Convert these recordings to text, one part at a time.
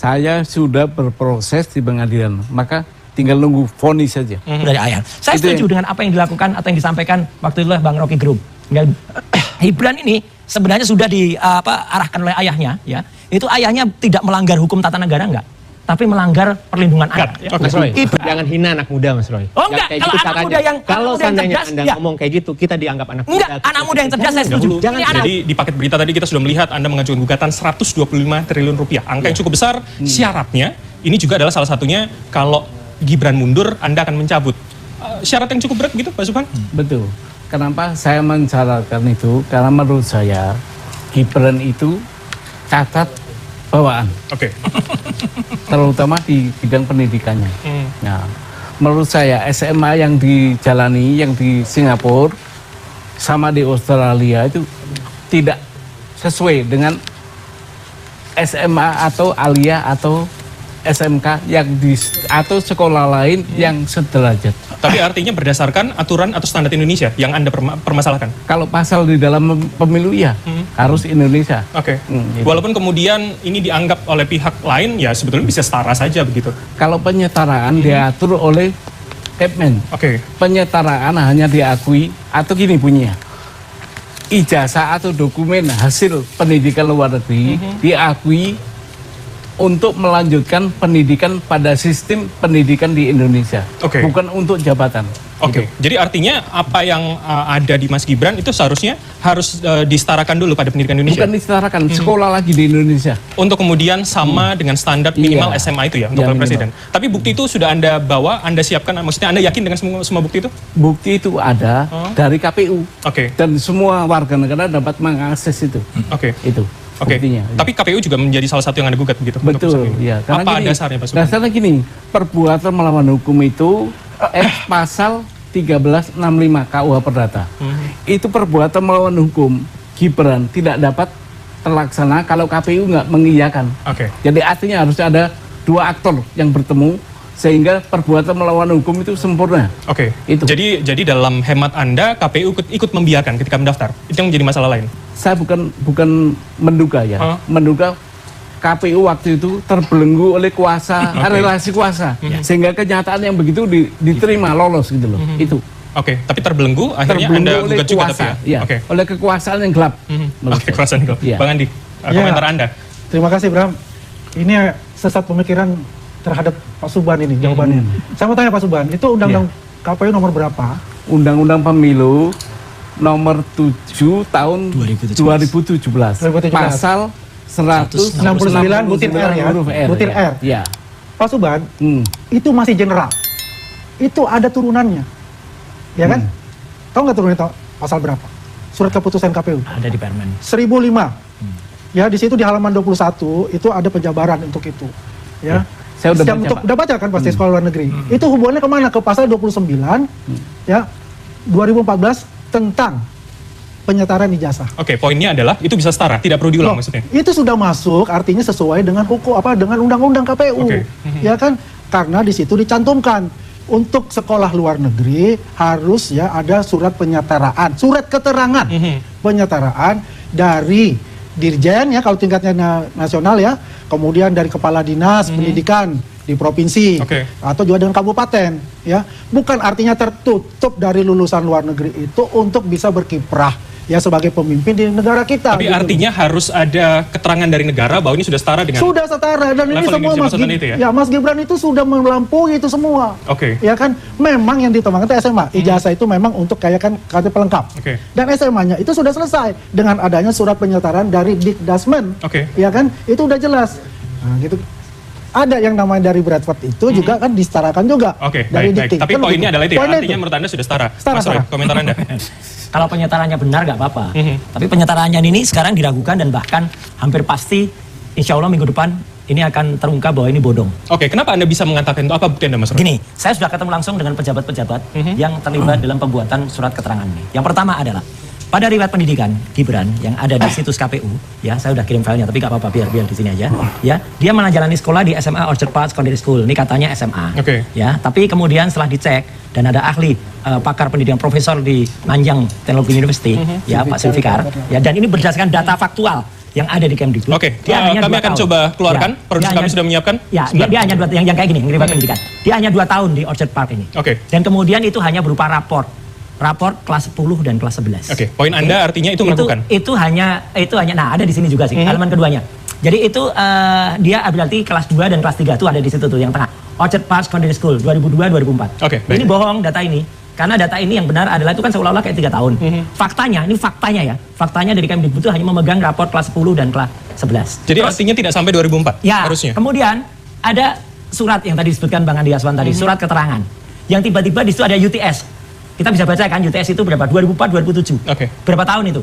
Saya sudah berproses di pengadilan, maka tinggal nunggu vonis saja. Dari ayah. Saya setuju dengan apa yang dilakukan atau yang disampaikan waktu itu oleh Bang Rocky Gerung. Gibran ini sebenarnya sudah diarahkan oleh ayahnya, ya. Itu ayahnya tidak melanggar hukum tata negara enggak, tapi melanggar perlindungan anak. Ya. Mas Roy, jangan hina anak muda, Mas Roy. Oh enggak, kalau gitu anak muda yang kalau seandainya cerdas, Anda ngomong kayak gitu, kita dianggap anak muda. Enggak, anak muda yang cerdas saya setuju. Jadi di paket berita tadi kita sudah melihat Anda mengajukan gugatan 125 triliun rupiah. Angka yang cukup besar. Syaratnya ini juga adalah salah satunya kalau Gibran mundur, Anda akan mencabut. Syarat yang cukup berat gitu, Pak Subhan? Betul. Kenapa saya mensyaratkan itu? Karena menurut saya Gibran itu cacat bawaan. Oke. Terutama di bidang pendidikannya. Nah, menurut saya SMA yang dijalani, yang di Singapura sama di Australia itu tidak sesuai dengan SMA atau Alia atau SMK yang atau sekolah lain yang sederajat. Tapi artinya berdasarkan aturan atau standar Indonesia yang Anda permasalahkan? Kalau pasal di dalam pemilu ya harus Indonesia. Oke. Gitu. Walaupun kemudian ini dianggap oleh pihak lain, ya sebetulnya bisa setara saja begitu. Kalau penyetaraan diatur oleh Kepmen. Oke. Penyetaraan hanya diakui atau gini bunyinya. Ijazah atau dokumen hasil pendidikan luar negeri diakui untuk melanjutkan pendidikan pada sistem pendidikan di Indonesia, bukan untuk jabatan. Oke, jadi artinya apa yang ada di Mas Gibran itu seharusnya harus disetarakan dulu pada pendidikan Indonesia? Bukan disetarakan, sekolah lagi di Indonesia. Untuk kemudian sama dengan standar minimal SMA itu ya, untuk Pak Presiden. Tapi bukti itu sudah Anda bawa, Anda siapkan, maksudnya Anda yakin dengan semua bukti itu? Bukti itu ada dari KPU. Oke. Dan semua warga negara dapat mengakses itu. Oke. Itu. Oke, buktinya. tapi KPU juga menjadi salah satu yang Anda gugat begitu? Betul, ya. Apa dasarnya Pak Subhan? Dasarnya gini, perbuatan melawan hukum itu pasal 1365 KUH Perdata. Itu perbuatan melawan hukum Gibran tidak dapat terlaksana kalau KPU nggak mengiyakan. Oke. Jadi artinya harus ada dua aktor yang bertemu sehingga perbuatan melawan hukum itu sempurna. Oke. Itu. Jadi dalam hemat Anda KPU ikut membiarkan ketika mendaftar. Itu yang menjadi masalah lain. Saya bukan menduga ya. Menduga KPU waktu itu terbelenggu oleh kuasa, relasi kuasa. Sehingga kenyataan yang begitu diterima, lolos gitu loh. Itu. Oke, tapi terbelenggu akhirnya Anda gugat juga tapi ya? Ya, oleh kekuasaan yang gelap. Oke, kekuasaan yang gelap. Ya. Bang Andi, komentar Anda. Terima kasih Bram. Ini sesat pemikiran terhadap Pak Subhan ini jawabannya. Saya mau tanya Pak Subhan, itu undang-undang KPU nomor berapa? Undang-undang Pemilu nomor 7 tahun 2017. Pasal 169 butir R ya. Butir R. Ya. Pak Subhan, itu masih general. Itu ada turunannya. Ya kan? Tahu nggak turunannya pasal berapa? Surat keputusan KPU. Ada di Permen. 1005. Ya, di situ di halaman 21 itu ada penjabaran untuk itu. Ya. Saya udah baca kan pasti sekolah luar negeri. Itu hubungannya kemana? Ke pasal 29 ya 2014 tentang penyetaraan ijazah. Oke, poinnya adalah itu bisa setara, tidak perlu diulang maksudnya. Itu sudah masuk, artinya sesuai dengan hukum dengan undang-undang KPU. Ya kan? Karena di situ dicantumkan untuk sekolah luar negeri harus ya ada surat penyetaraan, surat keterangan penyetaraan dari dirjen ya kalau tingkatnya nasional ya, kemudian dari kepala dinas pendidikan di provinsi atau juga dengan kabupaten ya, bukan artinya tertutup dari lulusan luar negeri itu untuk bisa berkiprah ya sebagai pemimpin di negara kita. Tapi gitu. Artinya harus ada keterangan dari negara bahwa ini sudah setara dengan sudah setara dan ini semua Mas Gibran itu sudah melampaui itu semua. Ya kan, memang yang ditembakkan itu SMA, ijazah itu memang untuk kayak kan KTP pelengkap. Dan SMA-nya itu sudah selesai dengan adanya surat penyetaraan dari Dikdasmen. Ya kan, itu udah jelas. Nah, gitu. Ada yang namanya dari Bradford itu juga kan disetarakan juga. Dari baik. Tapi poinnya adalah itu ya, artinya menurut Anda sudah setara. Mas Roy, komentar Anda. Kalau penyetaraannya benar nggak apa-apa. Tapi penyetaraannya ini sekarang diragukan dan bahkan hampir pasti insya Allah minggu depan ini akan terungkap bahwa ini bodong. Oke, kenapa Anda bisa mengatakan itu? Apa bukti Anda, Mas Roy? Gini, saya sudah ketemu langsung dengan pejabat-pejabat yang terlibat dalam pembuatan surat keterangan ini. Yang pertama adalah pada riwayat pendidikan Gibran yang ada di situs KPU, ya saya udah kirim filenya, tapi nggak apa-apa, biar di sini aja. Ya, dia menjalani sekolah di SMA Orchard Park Secondary School. Ini katanya SMA. Ya, tapi kemudian setelah dicek dan ada ahli pakar pendidikan profesor di Nanyang Technology University, ya Pak Zulfikar. Ya, dan ini berdasarkan data faktual yang ada di Kemdikbud. Oke, kami akan coba keluarkan. Produser kami sudah menyiapkan. Ya, dia hanya yang kayak gini, riwayat pendidikan. Dia hanya 2 tahun di Orchard Park ini. Oke. Dan kemudian itu hanya berupa raport kelas 10 dan kelas 11. Oke, poin Anda artinya itu melakukan. Itu hanya nah ada di sini juga sih, halaman keduanya. Jadi itu dia berarti kelas 2 dan kelas 3 itu ada di situ tuh yang tengah. Orchard Park Secondary School 2002-2004. Oke, baik. Ini bohong data ini. Karena data ini yang benar adalah itu kan seolah-olah kayak 3 tahun. Faktanya ya. Faktanya dari Kemdikbud itu hanya memegang raport kelas 10 dan kelas 11. Jadi artinya tidak sampai 2004 Ya, harusnya. kemudian ada surat yang tadi disebutkan Bang Andi Aswan tadi, surat keterangan. Yang tiba-tiba di situ ada UTS. Kita bisa baca kan UTS itu berapa? 2004-2007. Oke. Berapa tahun itu?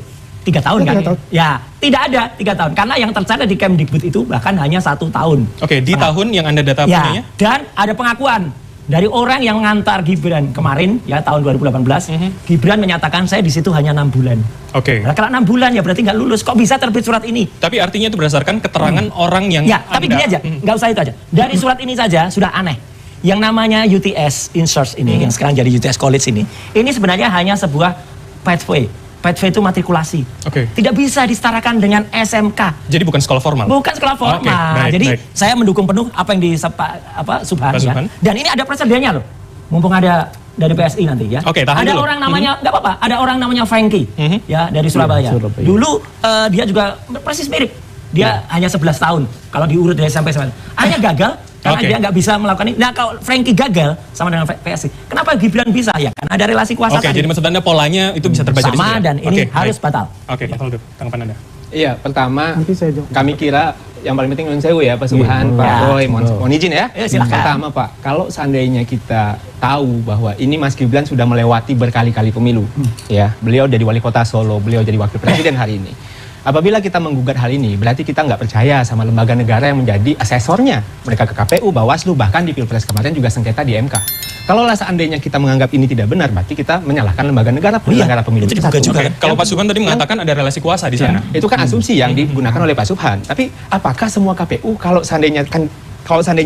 3 tahun kan? 3 tahun. Ya, tidak ada 3 tahun. Karena yang tercatat di Kemdikbud itu bahkan hanya 1 tahun. Oke, di tahun yang Anda data Ya, punyanya? dan ada pengakuan dari orang yang mengantar Gibran kemarin ya tahun 2018. Gibran menyatakan saya di situ hanya 6 bulan. Oke. Nah, kalau 6 bulan ya berarti nggak lulus. Kok bisa terbit surat ini? Tapi artinya itu berdasarkan keterangan orang yang Ya, tapi gini aja, nggak usah itu aja. Dari surat ini saja sudah aneh. Yang namanya UTS Insource ini, yang sekarang jadi UTS College ini sebenarnya hanya sebuah pathway. Pathway itu matrikulasi. Oke. Tidak bisa disetarakan dengan SMK. Jadi bukan sekolah formal. Bukan sekolah formal. Oke, baik, Jadi baik. saya mendukung penuh apa yang Subhan Pak ya. Subhan. Dan ini ada presidennya loh. Mumpung ada dari PSI nanti ya. Oke, tahan ada dulu. orang namanya nggak apa-apa. Ada orang namanya Frankie ya dari Surabaya. Surabaya. Dulu dia juga persis mirip. Dia hanya 11 tahun. Kalau diurut dari sampai hanya gagal karena Oke. dia nggak bisa melakukan ini. Nah, kalau Frankie gagal sama dengan PSI. Kenapa Gibran bisa ya? Karena ada relasi kuasa Oke, tadi. jadi maksud Anda polanya itu bisa terbaca di situ. Sama ya? dan ini Oke, harus baik. batal. Oke, Pak Faldo, tanggapan Anda. Iya, pertama Nanti saya jawab. kami kira yang paling penting Nun Sewu ya, Pak Subhan, Pak Ya. Roy, mohon izin ya. Silakan. Pertama Pak, kalau seandainya kita tahu bahwa ini Mas Gibran sudah melewati berkali-kali pemilu, ya, beliau jadi wali kota Solo, beliau jadi wakil presiden hari ini. Apabila kita menggugat hal ini, berarti kita nggak percaya sama lembaga negara yang menjadi asesornya. Mereka ke KPU, Bawaslu, bahkan di Pilpres kemarin juga sengketa di MK. Kalau seandainya kita menganggap ini tidak benar, berarti kita menyalahkan lembaga negara, penyelenggara pemilu. Itu Itu juga satu. juga. Oke, kalau Pak Subhan tadi mengatakan ada relasi kuasa di sana. Itu kan asumsi yang digunakan oleh Pak Subhan. Tapi apakah semua KPU kalau seandainya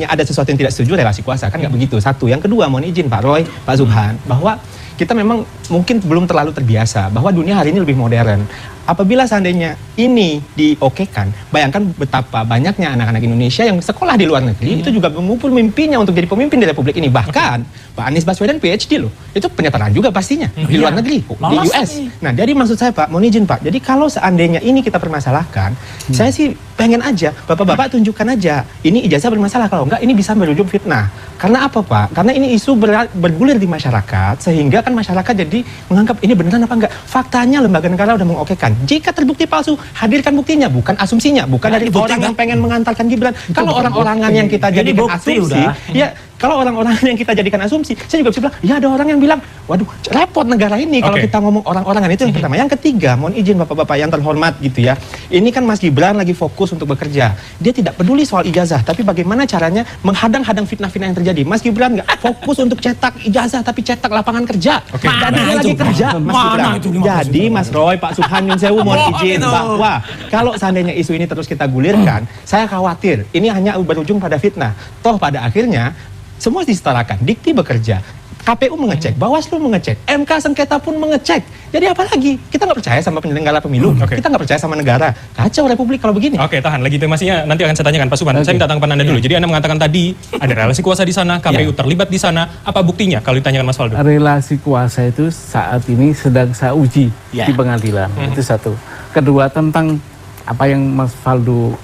ada sesuatu yang tidak setuju relasi kuasa kan nggak begitu. Satu, yang kedua mohon izin Pak Roy, Pak Subhan bahwa kita memang mungkin belum terlalu terbiasa bahwa dunia hari ini lebih modern. Apabila seandainya ini diokekan, bayangkan betapa banyaknya anak-anak Indonesia yang sekolah di luar negeri itu juga mengumpul mimpinya untuk jadi pemimpin di Republik ini. Bahkan Pak Anies Baswedan PhD loh, itu penyetaraan juga pastinya di luar negeri, di Lolos US. lagi. Nah, jadi maksud saya Pak, mohon izin Pak. Jadi kalau seandainya ini kita permasalahkan, saya sih pengen aja Bapak-bapak tunjukkan aja ini ijazah bermasalah. Kalau enggak ini bisa berujung fitnah. Karena apa Pak? Karena ini isu bergulir di masyarakat sehingga kan masyarakat jadi menganggap ini beneran apa enggak. Faktanya lembaga negara udah mengokekan. Jika terbukti palsu, hadirkan buktinya, bukan asumsinya, bukan Ya, dari ini bukti, orang kan? yang pengen mengantarkan Gibran. Kalau orang-orangan yang kita Ini jadikan bukti asumsi, udah. ya kalau orang-orang yang kita jadikan asumsi, saya juga bisa bilang, ya ada orang yang bilang, waduh, repot negara ini kalau Oke. kita ngomong orang-orangan itu yang pertama. Yang ketiga, mohon izin bapak-bapak yang terhormat gitu ya. Ini kan Mas Gibran lagi fokus untuk bekerja. Dia tidak peduli soal ijazah, tapi bagaimana caranya menghadang-hadang fitnah-fitnah yang terjadi. Mas Gibran nggak fokus untuk cetak ijazah, tapi cetak lapangan kerja. Oke. Mana Mana dia lagi itu? kerja, Mas Mana Gibran. itu 15 Jadi Mas Roy, Pak Subhan, Yun Sewu, mohon izin bahwa kalau seandainya isu ini terus kita gulirkan, saya khawatir ini hanya berujung pada fitnah. Toh pada akhirnya semua disetarakan, Dikti bekerja, KPU mengecek, Bawaslu mengecek, MK sengketa pun mengecek. Jadi apa lagi? Kita nggak percaya sama penyelenggara pemilu, Oke. kita nggak percaya sama negara. Kacau Republik kalau begini. Oke, tahan. Legitimasinya nanti akan saya tanyakan Pak Subhan. Saya minta tanggapan Anda dulu. Jadi Anda mengatakan tadi ada relasi kuasa di sana, KPU terlibat di sana. Apa buktinya kalau ditanyakan Mas Faldo? Relasi kuasa itu saat ini sedang saya uji Ya. di pengadilan. Itu satu. Kedua, tentang apa yang Mas Faldo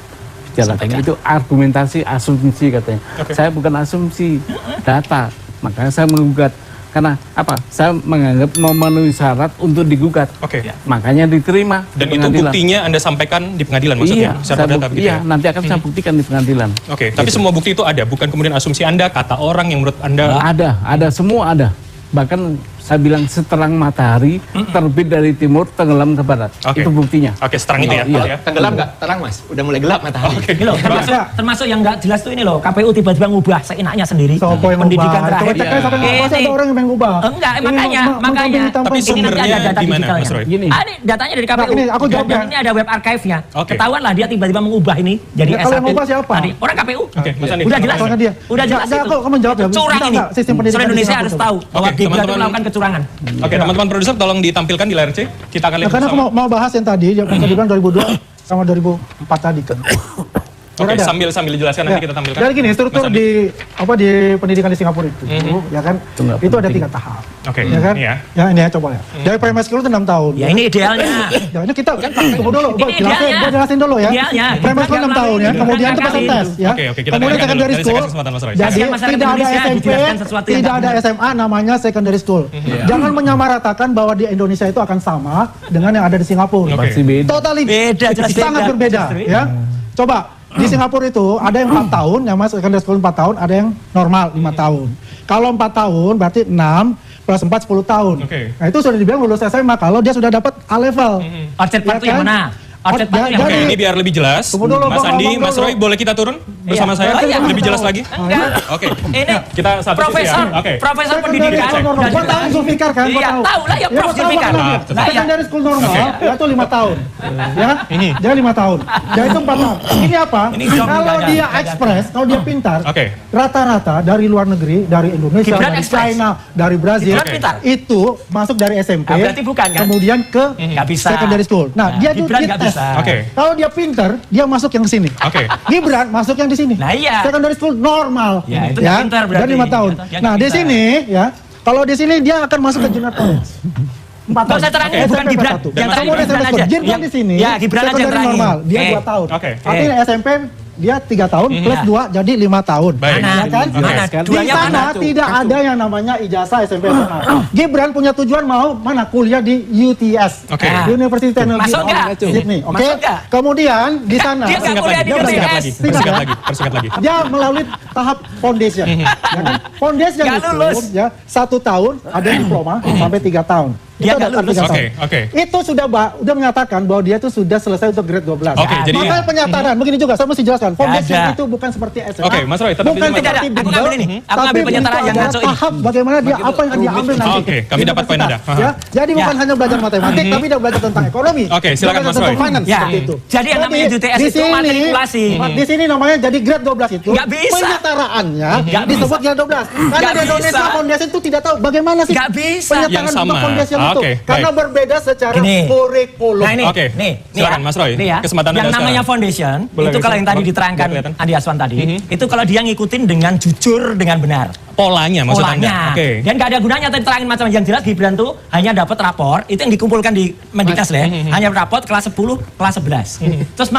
bicarakan itu argumentasi asumsi katanya. Oke. Saya bukan asumsi, data. Makanya saya menggugat. Karena apa? Saya menganggap memenuhi syarat untuk digugat. Oke. Makanya diterima di Dan itu pengadilan. buktinya Anda sampaikan di pengadilan maksudnya? Iya, Secara data begitu iya, ya? nanti akan saya buktikan di pengadilan. Oke, tapi semua bukti itu ada, bukan kemudian asumsi Anda, kata orang yang menurut Anda. Ada, semua ada. Bahkan saya bilang seterang matahari terbit dari timur tenggelam ke barat. Oke. Itu buktinya. Oke, seterang itu ya. Iya. Pak, ya? Tenggelam nggak? Terang Mas, udah mulai gelap matahari. Oke. Ini loh, termasuk yang nggak jelas tuh ini loh, KPU tiba-tiba ngubah seenaknya sendiri. Sopo yang Pendidikan ngubah? terakhir. Coba cek sampai Ini- masa ada orang yang pengen ngubah. Enggak, Ini makanya. mengkambing hitam Tapi putih. Ini nanti sumbernya ada data gimana, digitalnya. Mas Roy? Gini. Ini datanya dari KPU. Nah, ini aku jawab Dan ya. ini ada web archive-nya. Oke. Ketahuan lah dia tiba-tiba mengubah ini jadi Ya, kalau yang S1. ngubah siapa? Tadi. Orang KPU. Oke, Mas Andi. Udah jelas. Soalnya dia. Udah jelas Enggak, itu. kok kamu jawab ya? Itu curang Bisa ini. nggak sistem pendidikan Seluruh di Indonesia Singapura harus coba? tahu bahwa Oke, Gibran itu teman-teman. melakukan kecurangan. Oke, teman-teman produser tolong ditampilkan di layar C. Kita akan lihat Nah, karena aku bersama. mau bahas yang tadi, yang tadi bilang 2002, sama 2004 tadi kan. Oke, Ada. sambil dijelaskan nanti kita tampilkan. Jadi gini, struktur Mas Andi. di pendidikan di Singapura itu, ya kan, Itu nggak itu ada penting. 3 tahap. Oke, Ya kan? iya. Ya ini ya coba ya. Dari primary school itu 6 tahun. Ya ini idealnya. Ya ini kita tunggu dulu, Ini idealnya. gua jelasin dulu ya. Idealnya. Primary school 6 tahun ya, Kita kemudian itu nggak pasang kali tes ya. Oke, kita Kemudian dengarkan secondary dulu. school. Kasih kesempatan Mas Roy. Jadi Kasih masyarakat tidak ada Indonesia SMP, dijelaskan sesuatu yang tidak ada tahu. SMA namanya secondary school. Jangan menyamaratakan bahwa di Indonesia itu akan sama dengan yang ada di Singapura. Oke. Pasti beda. Totally Beda, jelas sangat beda. berbeda Justru itu. ya. Coba di Singapura itu ada yang 4 tahun, yang masuk secondary school 4 tahun, ada yang normal 5 tahun. Kalau 4 tahun berarti 6 plus 4 10 tahun. Oke. Nah, itu sudah dibilang lulus SMA kalau dia sudah dapat A level. Outset part itu Ya yang kan? mana? Outset part itu yang Jadi- Oke, mana? ini biar lebih jelas. Tunggu dulu, Mas Bang, Andi, ngomong Mas dulu. Roy, boleh kita turun bersama Iya. saya? Oh, iya. Lebih jelas lagi? Enggak. Oke. Ini Kita satu sisi profesor, ya. Oke. profesor Secondary pendidikan. school normal. Gua tahu Zulfikar kan, gua Iya, tahu lah ya Prof gua tahu Zulfikar. makanya. Ah, betul. Secondary school normal ya itu 5 tahun. Ya kan? Ini. Dia 5 tahun. Dia itu 4 tahun. Ini apa? Ini job Kalau gagal. dia Gagal. ekspres, kalau dia pintar, Oke. rata-rata dari luar negeri, dari Indonesia, Gibran dari ekspres. China, dari Brazil, Gibran pintar. itu masuk dari SMP, Ah, berarti bukan, kan? kemudian ke Nggak bisa. secondary school. Nah, dia tuh Gibran dia nggak tes. bisa. Oke. Kalau dia pintar, dia masuk yang sini. Oke. Gibran masuk yang di sini. Nah, iya. Secondary school normal. Ya, itu nggak pintar berarti. Dan 5 tahun. Dia Nah, nggak di pintar. sini ya, kalau di sini dia akan masuk ke junior college. 4 Nggak usah terangin, bukan SMP Gibran. 1. Yang Kemudian Gibran secondary aja. school. Gibran Yang- di sini. ya, Gibran aja yang secondary terangin. normal. Dia Oke. 2 tahun. Oke. Artinya SMP dia 3 tahun plus 2 jadi 5 tahun. Baik. Mana? Ya kan? Mana? Di Duanya sana mana? tidak ada yang namanya ijazah SMP SMA. Gibran punya tujuan mau mana kuliah di UTS. Oke. University Technology Masuk nggak? Sydney. Oke. Masuk nggak? Kemudian di sana Dia nggak Persingkat kuliah lagi, di persingkat UTS. lagi, Tidak, persingkat ya? lagi, persingkat lagi. dia melalui tahap foundation. Ya kan? Foundation Nggak itu lulus. ya 1 tahun ada yang diploma sampai 3 tahun. Dia Itu nggak ada lulus. 3 tahun. Oke, oke. Itu sudah menyatakan bahwa dia itu sudah selesai untuk grade 12. Oke, jadi- Makanya penyataan begini juga saya mesti jelaskan. Foundation ada. itu bukan seperti SMA. Oke, Mas Roy, tetap bukan di sini, Mas. seperti Tidak, aku Bimbel, ngambil ini. Aku ngambil tapi penyetaraan itu yang adalah masuk ini. tahap bagaimana dia apa yang dia ambil nanti. Oke, kami di dapat poin universitas, Anda. Ya. Jadi bukan Ya. hanya belajar matematik, tapi dia belajar tentang ekonomi. Oke, silakan, Dia belajar Mas tentang Roy. finance, Ya. seperti itu. Jadi yang namanya UTS di itu matrikulasi. Di sini namanya jadi grade 12 itu. Nggak bisa. Penyetaraannya Nggak disebut grade 12. Karena Nggak di Indonesia bisa. foundation itu tidak tahu bagaimana sih Nggak bisa. penyetaraan Yang sama. tentang foundation Ah, itu. oke, Karena baik. berbeda secara Gini. kurikulum. Nah ini, Oke, nih, silakan, ya. Mas Roy. Nih ya, Kesempatan yang Anda namanya sekarang. foundation, Boleh, itu kalau yang tadi Bang. diterangkan Biar kelihatan. Andi Aswan tadi, itu kalau dia ngikutin dengan jujur, dengan benar. Polanya maksud Anda. Polanya. Oke. Dan nggak ada gunanya tadi terangin macam yang jelas Gibran tuh hanya dapat rapor, itu yang dikumpulkan di Mendiknas lah ya. Hanya rapor kelas 10, kelas 11. Terus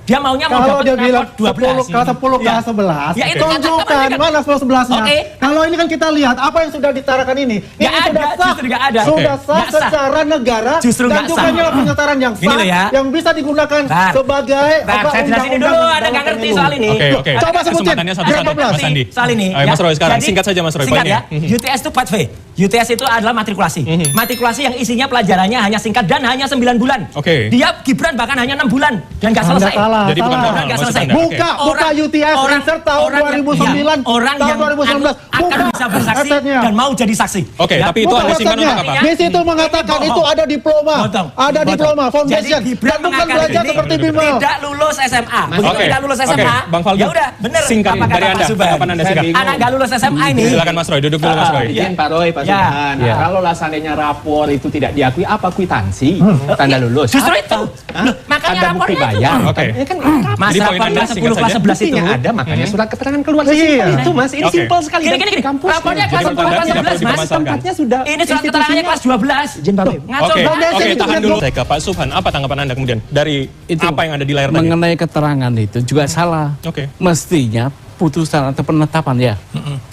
dia maunya mau Kalau dapat dia bilang rapor 12. 10, kelas 10, Ya. kelas 11, Ya, itu tunjukkan katakan. mana 10, 11-nya. Oke. Kalau ini kan kita lihat apa yang sudah ditarakan ini. Ini Nggak sudah ada, sah. justru nggak ada. Sudah Oke. sah Nggak sah. secara negara. Justru dan nggak juga sah. ini adalah penyetaran yang Ini sah, loh ya. yang bisa digunakan Bentar. sebagai Saya jelasin dulu, ada nggak ngerti soal ini. Oke, oke. Coba sebutin. Kesempatannya satu-satu, Grade 12. Mas Andi. Soal ini. Ayo, Mas Roy sekarang. Singkat saja, Mas Roy, Singkat poinnya. ya. UTS itu pathway. UTS itu adalah matrikulasi. Matrikulasi yang isinya pelajarannya hanya singkat dan hanya 9 bulan. Oke. Dia Gibran bahkan hanya 6 bulan dan nggak selesai. Anda salah, Jadi bukan salah. normal Nggak maksud selesai. Anda. Oke. Buka Orang- UTS orang- Answer tahun orang yang- 2009, ya, orang tahun yang 2019. akan bisa bersaksi websitenya. dan mau jadi saksi. Oke, Ya. tapi itu Bukan Anda simpan untuk websitenya. apa? Di situ mengatakan Ini itu bohong. ada diploma, Bohong. ada Bohong. diploma foundation, Jadi Gibran dan bukan mengatakan belajar ini seperti Bimbel. tidak lulus SMA. Begitu Oke. tidak lulus Oke, SMA, Bang Faldo. ya udah bener. Singkat apa kata dari Pak Anda. Subhan. Tanggapan Anda singkat. Anak nggak lulus SMA ini. Silakan Mas Roy, duduk dulu Mas Roy. Izin Pak Roy, Pak Ya. Subhan. Ya. Kalau seandainya rapor itu tidak diakui, apa kwitansi tanda lulus? Justru Apa? itu. Hah? Loh, makanya Ada bukti rapornya itu. bayar. Oke. Ini kan Mas Jadi poin rapor Anda kelas singkat 10, kelas saja. 11 itu. buktinya ada, makanya surat keterangan keluar. Iya. Sesimpel itu Mas, ini Oke. simpel sekali. Gini, Dan gini, gini. kampus. Rapornya Jadi kelas 10, menurut Anda kelas tidak 11, perlu Mas. dipermasalahkan. Tempatnya sudah. Ini surat keterangannya kelas 12. Izin Pak Roy. Ngaco Oke, banget. oke, tahan Grade dulu. Saya ke Pak Subhan, apa tanggapan Anda kemudian dari Itu apa yang ada di layar tadi? mengenai keterangan itu juga salah. Oke. Mestinya putusan atau penetapan ya,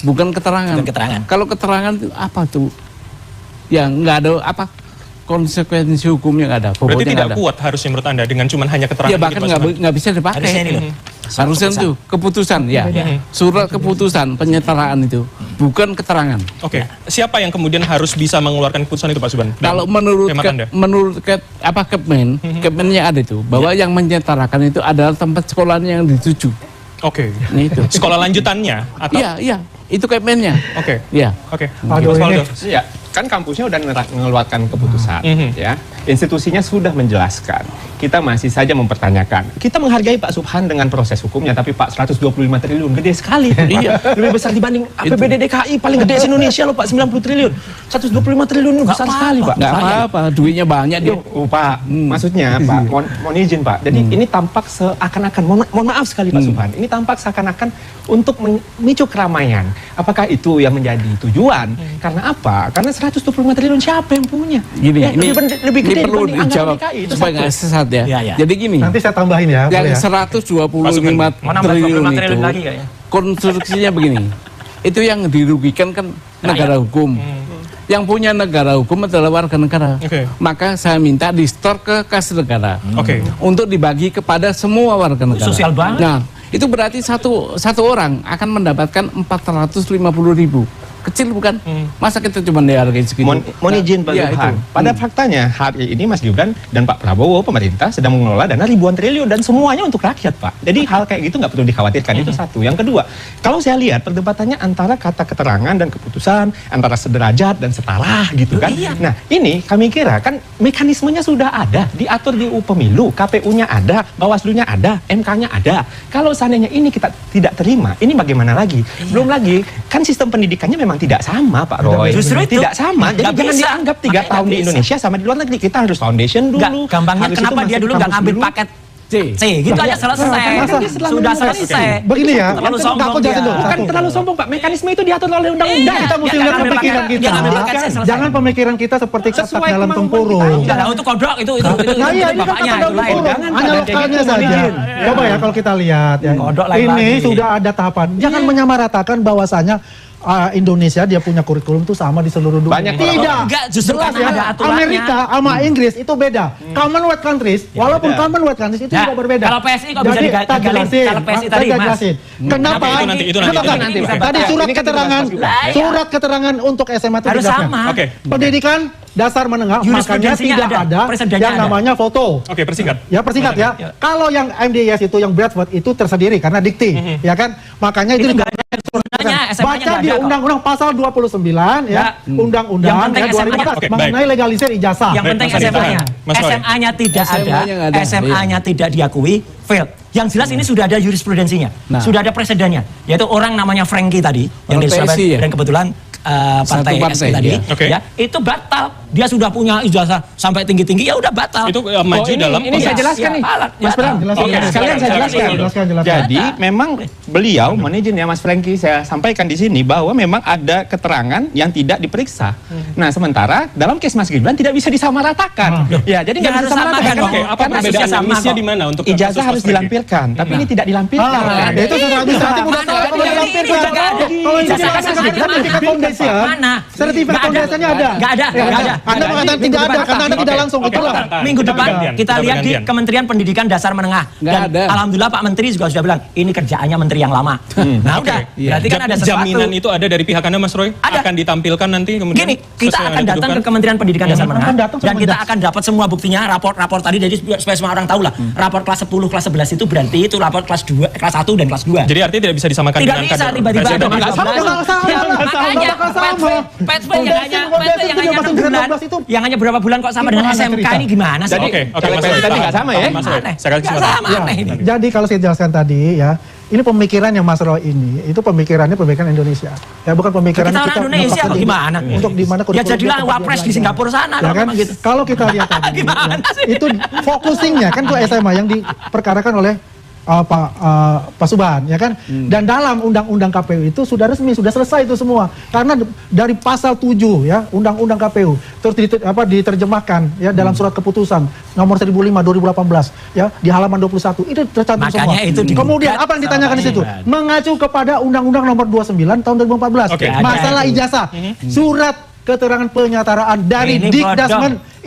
bukan keterangan. Bukan keterangan. Kalau keterangan itu apa tuh? Yang nggak ada apa konsekuensi hukumnya nggak ada. Berarti Pokoknya tidak nggak ada. kuat harusnya menurut Anda dengan cuma hanya keterangan Ya bahkan begitu, Mas Subhan? nggak bisa dipakai. Harusnya ini loh. Harusnya itu keputusan ya, surat keputusan penyetaraan itu bukan keterangan. Oke, siapa yang kemudian harus bisa mengeluarkan keputusan itu Pak Subhan? Dan Kalau menurut hemat Anda? Kepmen, Kepmennya ada itu bahwa yang menyetarakan itu adalah tempat sekolahnya yang dituju. Oke. Ini itu. Sekolah lanjutannya atau Iya, iya. Itu Kemmennya. Oke. Ya. Oke. Aduh, Mas ini- Waldo. Iya, kan kampusnya udah mengeluarkan keputusan, ya. Institusinya sudah menjelaskan. Kita masih saja mempertanyakan. Kita menghargai Pak Subhan dengan proses hukumnya, tapi Pak 125 triliun gede sekali. Iya, lebih besar dibanding APBD DKI paling gede se-Indonesia loh Pak, 90 triliun. 125 triliun itu besar sekali Pak. Nggak apa-apa, duitnya banyak dia. Oh, Pak, maksudnya Pak, mohon izin Pak. Jadi ini tampak seakan-akan, mohon maaf sekali Pak Subhan, ini tampak seakan-akan untuk memicu keramaian. Apakah itu yang menjadi tujuan? Karena apa? Karena 125 triliun siapa yang punya? Gini, Ya, ini lebih gede perlu dibanding anggaran dijawab DKI. Itu supaya satu. nggak sesat ya. Iya, iya. Jadi gini, Nanti saya tambahin ya. yang boleh ya? 125 Mau nambah triliun 25 itu triliun lagi kayaknya. konstruksinya begini. Itu yang dirugikan kan negara hukum. Yang punya negara hukum adalah warga negara. Oke. Maka saya minta di-store ke kas negara. Oke. Untuk dibagi kepada semua warga negara. Sosial banget. Nah, itu berarti satu orang akan mendapatkan 450.000. Kecil bukan? Masa kita cuma dihargai segitu? Mohon izin Pak Iya, Subhan. itu. Pada faktanya hari ini Mas Gibran dan Pak Prabowo pemerintah sedang mengelola dana ribuan triliun dan semuanya untuk rakyat Pak. Jadi hal kayak gitu nggak perlu dikhawatirkan. Itu satu. Yang kedua, kalau saya lihat perdebatannya antara kata keterangan dan keputusan, antara sederajat dan setara gitu kan. Nah ini kami kira kan mekanismenya sudah ada, diatur di UU Pemilu, KPU-nya ada, Bawaslu-nya ada, MK-nya ada. Kalau seandainya ini kita tidak terima, ini bagaimana lagi? Belum lagi, kan sistem pendidikannya memang tidak sama Pak Roy. Justru itu. Tidak sama. Jadi Nggak jangan bisa. dianggap 3 Makanya tahun nggak di bisa. Indonesia sama di luar negeri. Kita harus foundation dulu. Enggak, gampangnya Habis itu kenapa dia masuk dulu nggak kampus ngambil dulu. paket C. C gitu aja selesai. Sudah selesai. Begini ya, Terlalu aku sombong jelasin dia. dulu. Bukan Satu. terlalu sombong Pak. Mekanisme itu diatur oleh undang-undang. Iya. Kita mesti Dia lihat ngambil pemikiran paket- kita. dia ngambil paket C, selesai. Jangan pemikiran kita seperti katak Sesuai dalam kemauan tempurung. kita. Nah, itu kodok itu Nah iya, ini kan bapaknya kata itu lain. tempurung. Jangan Hanya pada lokalnya kayak gitu, saja. mohon izin. Coba ya kalau kita lihat ya. Kodok lain Ini lagi. sudah ada tahapan. Jangan menyamaratakan bahwasanya Indonesia dia punya kurikulum itu sama di seluruh dunia. Banyak Tidak. Enggak, justru Jelas karena ada aturannya. Amerika sama Inggris itu beda. Commonwealth countries, walaupun beda. Commonwealth countries itu Ya, juga berbeda. kalau PSI kok bisa Jadi, digagalin? tak jelasin. Kalau PSI Saya tadi, tak Mas. jelasin. Kenapa? Itu nanti. Tadi surat Ini kan keterangan, dibahas Mas Gibran. surat keterangan untuk SMA itu Harus dijelaskan. sama. Oke. Pendidikan dasar menengah, makanya Jurisprudensinya tidak ada, ada presidennya yang ada. namanya foto. Oke, persingkat. Ya persingkat ya. Kalau yang MDIS itu yang Bradford itu tersendiri karena dikti, ya kan? Makanya itu nggak ada aturannya, SMA-nya baca nggak di ada kok. Undang-Undang pasal 29 ya, Yang Undang-Undang penting ya, 2014 Oke, baik. mengenai legalisir ijazah. Yang penting Mas Adi, SMA-nya. Mas Roy. SMA-nya tidak SMA-nya nggak ada, ada, SMA-nya tidak diakui, fail. Yang jelas ini sudah ada jurisprudensinya, Nah. sudah ada presidennya, yaitu orang namanya Frankie tadi, yang Orang dari Surabaya, PSI ya? dan kebetulan partai Satu partai, SI tadi, ya. Oke. ya, itu batal. Dia sudah punya ijazah sampai tinggi-tinggi, ya udah batal. Itu maju dalam ini saya jelaskan nih. Mas Bram, jelaskan. Oke, Sekalian saya jelaskan. Jelaskan. Jadi memang beliau, mohon izin ya Mas Franky, saya sampaikan di sini bahwa memang ada keterangan yang tidak diperiksa. Nah sementara dalam case Mas Gibran tidak bisa disamaratakan. Ya jadi Ya, nggak bisa harus disamaratakan. samakan dong. Oke, apa Karena perbedaan kasusnya sama milisnya kok. di mana untuk Ijazah kasus harus Mas Franky? dilampirkan, tapi ini tidak dilampirkan. Nah, itu sudah administratif udah Mana? salah kalau Ini dilampirkan. juga ada. Kalau ini Ijazah dilampirkan, kasasi sertifikat mana? foundation. Mana? Sertifikat Nggak ada. foundationnya ada. Nggak ada, Ya, nggak ada. Anda mengatakan tidak ada karena Anda tidak langsung. Oke, Itulah. oke. Minggu Kita depan bergantian, kita kita lihat di bergantian. Kementerian Pendidikan Dasar Menengah. Nggak Dan ada. alhamdulillah Pak Menteri juga sudah bilang ini kerjaannya menteri yang lama. Nah udah, Iya. berarti kan ada sesuatu. Jaminan itu ada dari pihak Anda Mas Roy? Ada. Akan ditampilkan nanti kemudian? Gini, kita sesuai yang akan Anda datang ke butuhkan? Kementerian Pendidikan Dasar Menengah Akan datang dan semua kita das. akan dapat semua buktinya, raport-raport tadi jadi supaya semua orang tahu lah. Raport kelas 10, kelas 11 itu berarti itu raport kelas 2, kelas 1 dan kelas 2. Jadi artinya tidak bisa disamakan Tidak dengan bisa kader tiba-tiba ada presiden. Nggak sama, nggak sama. Ya, makanya Nggak sama. PSP yang hanya Foundation yang hanya 6 itu bulan, 12 itu yang hanya berapa bulan kok sama dengan gimana SMK cerita? ini gimana sih? Jadi, Oke, kalau Mas PSI Roy, tadi tahan. nggak sama ya? Tahan, Mas Roy. Aneh. Saya kasih Nggak kesempatan. sama, aneh ini. Jadi kalau saya jelaskan tadi ya, ini pemikiran yang Mas Roy ini, itu pemikirannya pemikiran Indonesia. Ya bukan pemikiran Kita orang Indonesia menepakkan gimana? Untuk di mana Ya kurikulum jadilah dia tempat dia wapres di belajar. Singapura sana Ya kalau kan? memang gitu. Kalau kita lihat tadi, Gimana sih? itu focusingnya kan ke SMA yang diperkarakan oleh Pak Subhan, ya kan? Dan dalam undang-undang KPU itu sudah resmi, sudah selesai itu semua. Karena dari pasal 7 ya, undang-undang KPU terus diterjemahkan ya dalam surat keputusan nomor 1005 2018 ya di halaman 21 itu tercantum semua. Makanya itu digugat Kemudian apa yang ditanyakan di situ? sama Mengacu kepada undang-undang nomor 29 tahun 2014. Oke. Masalah Ada itu. ijazah. Surat keterangan penyataan dari Ini Dikdasmen bodoh.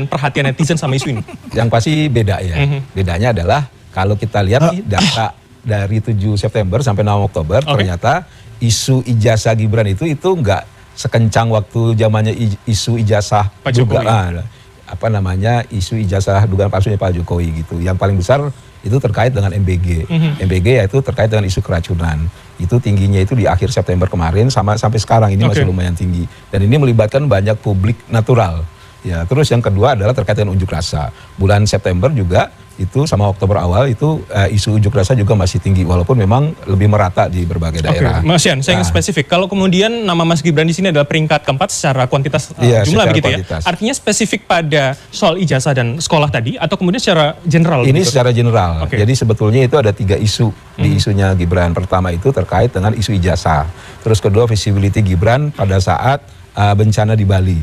kemudian perhatian netizen sama isu ini? Yang pasti beda ya. Bedanya adalah kalau kita lihat nih data dari 7 September sampai 6 Oktober ternyata isu ijazah Gibran itu nggak sekencang waktu zamannya isu ijazah Pak juga Jokowi. isu ijazah dugaan palsunya Pak Jokowi gitu. Yang paling besar itu terkait dengan MBG. MBG yaitu terkait dengan isu keracunan. Itu tingginya itu di akhir September kemarin sampai sekarang ini masih lumayan tinggi. Dan ini melibatkan banyak publik natural. Ya, terus yang kedua adalah terkait dengan unjuk rasa. Bulan September juga itu sama Oktober awal itu isu unjuk rasa juga masih tinggi walaupun memang lebih merata di berbagai daerah. Mas Yan, saya ingin spesifik. Kalau kemudian nama Mas Gibran di sini adalah peringkat keempat secara kuantitas jumlah secara begitu kuantitas. ya. Artinya spesifik pada soal ijazah dan sekolah tadi atau kemudian secara general? Ini begitu? secara general. Jadi sebetulnya itu ada 3 isu di isunya Gibran. Pertama itu terkait dengan isu ijazah. Terus kedua visibility Gibran pada saat bencana di Bali.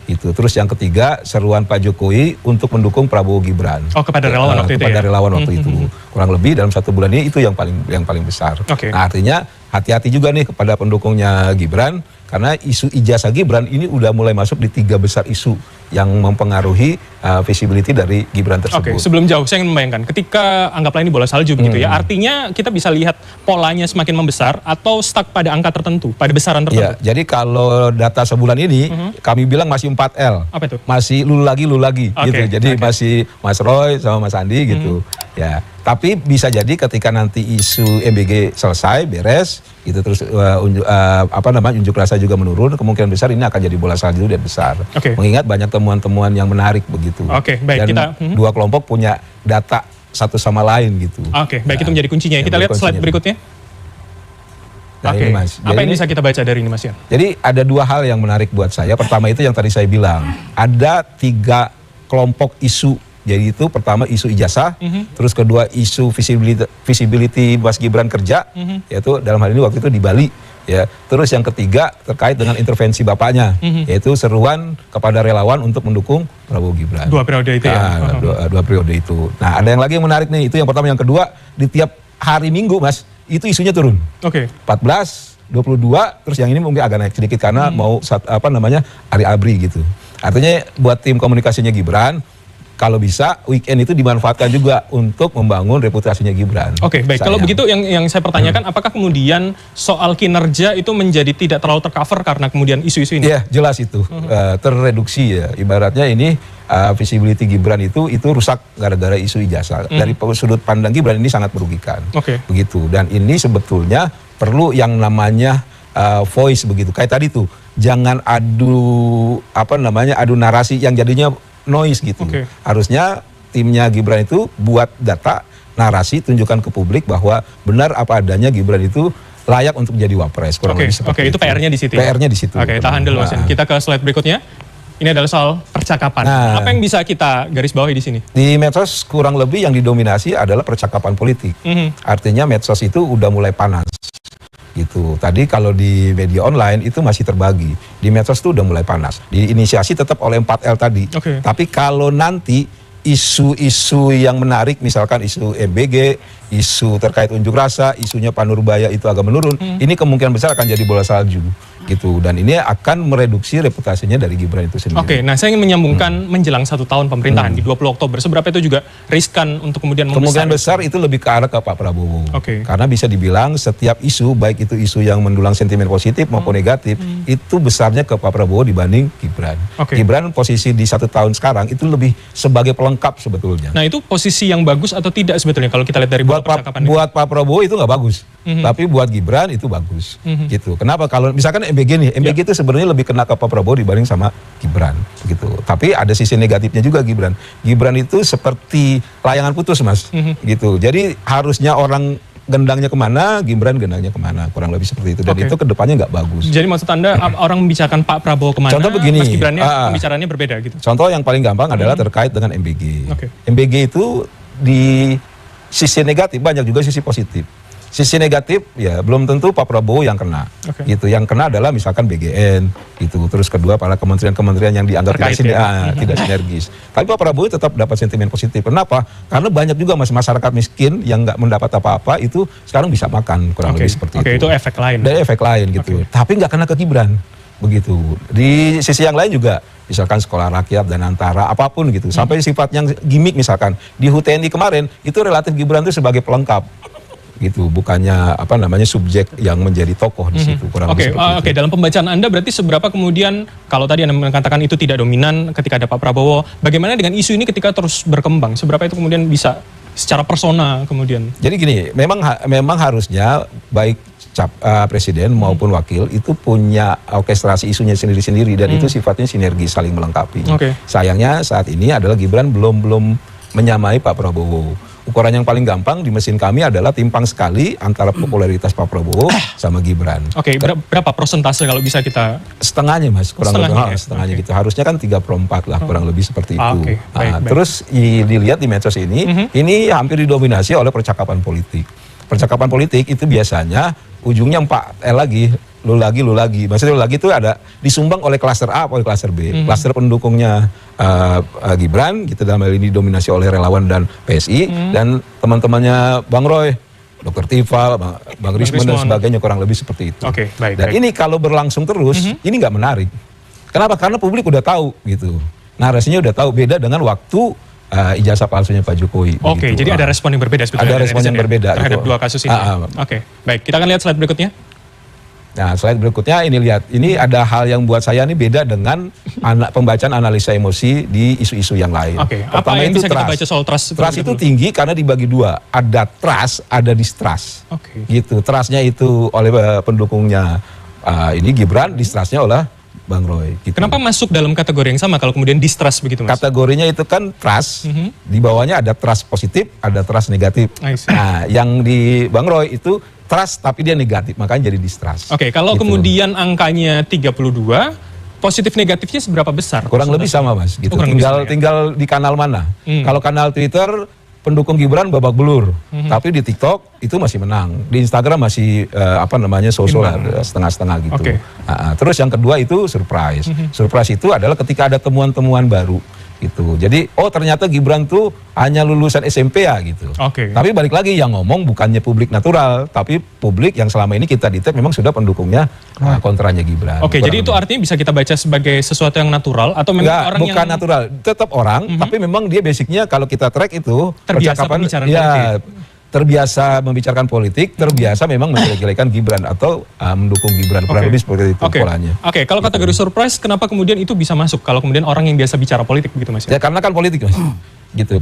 Itu. Terus yang ketiga seruan Pak Jokowi untuk mendukung Prabowo Gibran. Kepada relawan waktu itu ya. Kepada relawan waktu itu. Kurang lebih dalam 1 bulan ini itu yang paling besar. Nah, artinya hati-hati juga nih kepada pendukungnya Gibran karena isu ijazah Gibran ini udah mulai masuk di 3 besar isu yang mempengaruhi visibility dari Gibran tersebut. Sebelum jauh saya ingin membayangkan ketika anggaplah ini bola salju begitu ya, artinya kita bisa lihat polanya semakin membesar atau stuck pada angka tertentu, pada besaran tertentu. Ya, jadi kalau data sebulan ini kami bilang masih 4L. Apa itu? Masih lu lagi gitu. Jadi masih Mas Roy sama Mas Andi gitu. Ya, tapi bisa jadi ketika nanti isu MBG selesai beres gitu terus unjuk rasa juga menurun, kemungkinan besar ini akan jadi bola salju dan besar. Mengingat banyak temuan-temuan yang menarik begitu. Baik, dan dua kelompok punya data satu sama lain gitu. Baik, itu menjadi kuncinya. Kita lihat slide berikutnya. Nah, ini, Mas. Apa yang bisa kita baca dari ini, Mas Yan? Jadi ada 2 hal yang menarik buat saya. Pertama itu yang tadi saya bilang, ada 3 kelompok isu. Jadi itu pertama isu ijazah, terus kedua isu visibility Mas Gibran kerja, yaitu dalam hal ini waktu itu di Bali. Ya, terus yang ketiga terkait dengan intervensi bapaknya, yaitu seruan kepada relawan untuk mendukung Prabowo Gibran. 2 periode itu ya. Dua periode itu. Nah, ada yang lagi yang menarik nih. Itu yang pertama, yang kedua di tiap hari Minggu, Mas, itu isunya turun. 14, 22, terus yang ini mungkin agak naik sedikit karena mau Ari Abri gitu. Artinya buat tim komunikasinya Gibran, kalau bisa weekend itu dimanfaatkan juga untuk membangun reputasinya Gibran. Baik. Kalau begitu yang saya pertanyakan, apakah kemudian soal kinerja itu menjadi tidak terlalu tercover karena kemudian isu-isu ini? Iya, jelas itu terreduksi ya. Ibaratnya ini visibility Gibran itu rusak gara-gara isu ijazah. Dari sudut pandang Gibran ini sangat merugikan. Begitu. Dan ini sebetulnya perlu yang namanya voice begitu. Kayak tadi tuh, jangan adu narasi yang jadinya noise gitu. Harusnya timnya Gibran itu buat data, narasi, tunjukkan ke publik bahwa benar apa adanya Gibran itu layak untuk jadi wapres. Itu PR-nya di situ. PR-nya di situ. Tahan dulu Mas. Kita ke slide berikutnya. Ini adalah soal percakapan. Apa yang bisa kita garis bawahi di sini? Di medsos kurang lebih yang didominasi adalah percakapan politik. Artinya medsos itu udah mulai panas. Gitu. Tadi kalau di media online itu masih terbagi. Di medsos itu udah mulai panas. Diinisiasi tetap oleh 4L tadi. Tapi kalau nanti isu-isu yang menarik, misalkan isu MBG, isu terkait unjuk rasa, isunya Pak Nurbaya itu agak menurun, ini kemungkinan besar akan jadi bola salju. Gitu. Dan ini akan mereduksi reputasinya dari Gibran itu sendiri. Nah saya ingin menyambungkan menjelang 1 tahun pemerintahan di 20 Oktober. Seberapa itu juga riskan untuk kemudian membesar? Kemungkinan besar itu lebih ke arah ke Pak Prabowo. Karena bisa dibilang setiap isu, baik itu isu yang mendulang sentimen positif maupun negatif, itu besarnya ke Pak Prabowo dibanding Gibran. Gibran posisi di 1 tahun sekarang itu lebih sebagai pelengkap sebetulnya. Nah itu posisi yang bagus atau tidak sebetulnya kalau kita lihat dari percakapan buat Pak Prabowo itu nggak bagus. Tapi buat Gibran itu bagus. Gitu. Kenapa? Kalau misalkan MBG nih, MBG itu sebenarnya lebih kena ke Pak Prabowo dibanding sama Gibran, gitu. Tapi ada sisi negatifnya juga Gibran. Gibran itu seperti layangan putus, Mas, gitu. Jadi harusnya orang gendangnya kemana, Gibran gendangnya kemana, kurang lebih seperti itu. Dan itu kedepannya nggak bagus. Jadi maksud Anda orang membicarakan Pak Prabowo kemana, contoh begini, Mas Gibrannya pembicaranya berbeda gitu? Contoh yang paling gampang adalah terkait dengan MBG. MBG itu di sisi negatif, banyak juga sisi positif. Sisi negatif ya belum tentu Pak Prabowo yang kena. Gitu. Yang kena adalah misalkan BGN gitu. Terus kedua para kementerian-kementerian yang dianggap tidak sinergis. Tapi Pak Prabowo tetap dapat sentimen positif. Kenapa? Karena banyak juga masyarakat miskin yang nggak mendapat apa-apa itu sekarang bisa makan, kurang lebih seperti itu. Itu efek lain. Dari efek lain gitu. Tapi nggak kena ke Gibran. Begitu. Di sisi yang lain juga misalkan sekolah rakyat dan antara apapun gitu, sampai sifat yang gimmick misalkan di HUT TNI kemarin itu relatif Gibran itu sebagai pelengkap gitu, bukannya apa namanya subjek yang menjadi tokoh di situ. Oke, dalam pembacaan Anda berarti seberapa kemudian kalau tadi Anda mengatakan itu tidak dominan ketika ada Pak Prabowo, bagaimana dengan isu ini ketika terus berkembang? Seberapa itu kemudian bisa secara persona kemudian? Jadi gini, memang harusnya baik presiden maupun wakil itu punya orkestrasi isunya sendiri-sendiri dan itu sifatnya sinergi, saling melengkapi. Sayangnya saat ini adalah Gibran belum menyamai Pak Prabowo. Ukuran yang paling gampang di mesin kami adalah timpang sekali antara popularitas Pak Prabowo sama Gibran. Oke, berapa persentase kalau bisa kita? Setengahnya Mas, kurang lebih setengahnya gitu. Harusnya kan 3/4 lah, kurang lebih seperti itu. Baik. Terus dilihat di medsos ini hampir didominasi oleh percakapan politik. Percakapan politik itu biasanya ujungnya lu lagi. Maksudnya lu lagi itu ada disumbang oleh klaster A atau klaster B. Klaster pendukungnya Gibran, gitu dalam hal ini dominasi oleh relawan dan PSI, dan teman-temannya Bang Roy, Dr. Tifa, Bang Rismon dan sebagainya, kurang lebih seperti itu. Dan ini kalau berlangsung terus, ini nggak menarik. Kenapa? Karena publik udah tahu gitu. Narasinya udah tahu, beda dengan waktu ijazah palsunya Pak Jokowi. Jadi ada respon yang berbeda sebetulnya. Ada respon yang berbeda terhadap dua kasus ini. Baik, kita akan lihat slide berikutnya. Nah, slide berikutnya ini ada hal yang buat saya ini beda dengan pembacaan analisa emosi di isu-isu yang lain. Apa yang bisa kita baca soal trust? Trust itu tinggi karena dibagi dua, ada trust, ada distrust. Gitu, trustnya itu oleh pendukungnya ini Gibran, distrustnya oleh Bang Roy. Gitu. Kenapa masuk dalam kategori yang sama kalau kemudian distrust begitu, Mas? Kategorinya itu kan trust, di bawahnya ada trust positif, ada trust negatif. Nah, yang di Bang Roy itu trust tapi dia negatif, makanya jadi distrust. Kalau gitu. Kemudian angkanya 32, positif negatifnya seberapa besar? Kurang lebih sama Mas, gitu. Tinggal di kanal mana. Kalau kanal Twitter pendukung Gibran babak belur, tapi di TikTok itu masih menang, di Instagram masih so-so setengah-setengah gitu. Terus yang kedua itu surprise. Surprise itu adalah ketika ada temuan-temuan baru gitu. Jadi ternyata Gibran tuh hanya lulusan SMP ya gitu. Tapi balik lagi yang ngomong bukannya publik natural, tapi publik yang selama ini kita detect memang sudah pendukungnya kontranya Gibran. Jadi itu artinya bisa kita baca sebagai sesuatu yang natural atau memang orang bukan yang natural, tetap orang, tapi memang dia basicnya kalau kita track itu terbiasa percakapan terbiasa membicarakan politik, terbiasa memang menjelek-jelekan Gibran atau mendukung Gibran, kurang lebih seperti itu polanya. Kalau kategori surprise, kenapa kemudian itu bisa masuk? Kalau kemudian orang yang biasa bicara politik begitu Mas? Ya karena kan politik Mas. Gitu.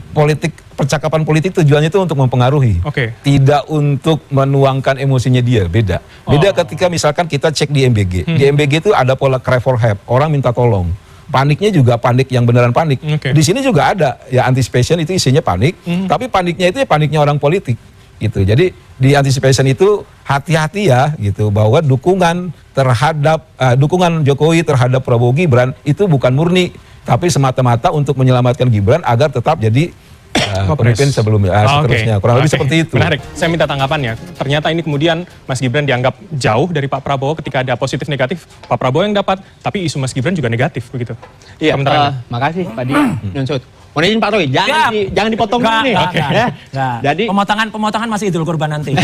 Percakapan politik tujuannya itu untuk mempengaruhi. Tidak untuk menuangkan emosinya dia, beda. Beda ketika misalkan kita cek di MBG. Di MBG itu ada pola cry for help, orang minta tolong. Paniknya juga panik yang beneran panik. Di sini juga ada ya anticipation itu isinya panik, tapi paniknya itu ya paniknya orang politik gitu. Jadi di anticipation itu hati-hati ya gitu bahwa dukungan Jokowi terhadap Prabowo Gibran itu bukan murni, tapi semata-mata untuk menyelamatkan Gibran agar tetap jadi pemimpin sebelumnya, seterusnya. Kurang lebih seperti itu. Menarik. Saya minta tanggapannya. Ternyata ini kemudian Mas Gibran dianggap jauh dari Pak Prabowo ketika ada positif negatif. Pak Prabowo yang dapat, tapi isu Mas Gibran juga negatif begitu. Iya. Makasih Pak Di. Nyunsut. Mohon izin Pak Roy, jangan dipotong dulu nih. Jadi pemotongan masih Idul Kurban nanti.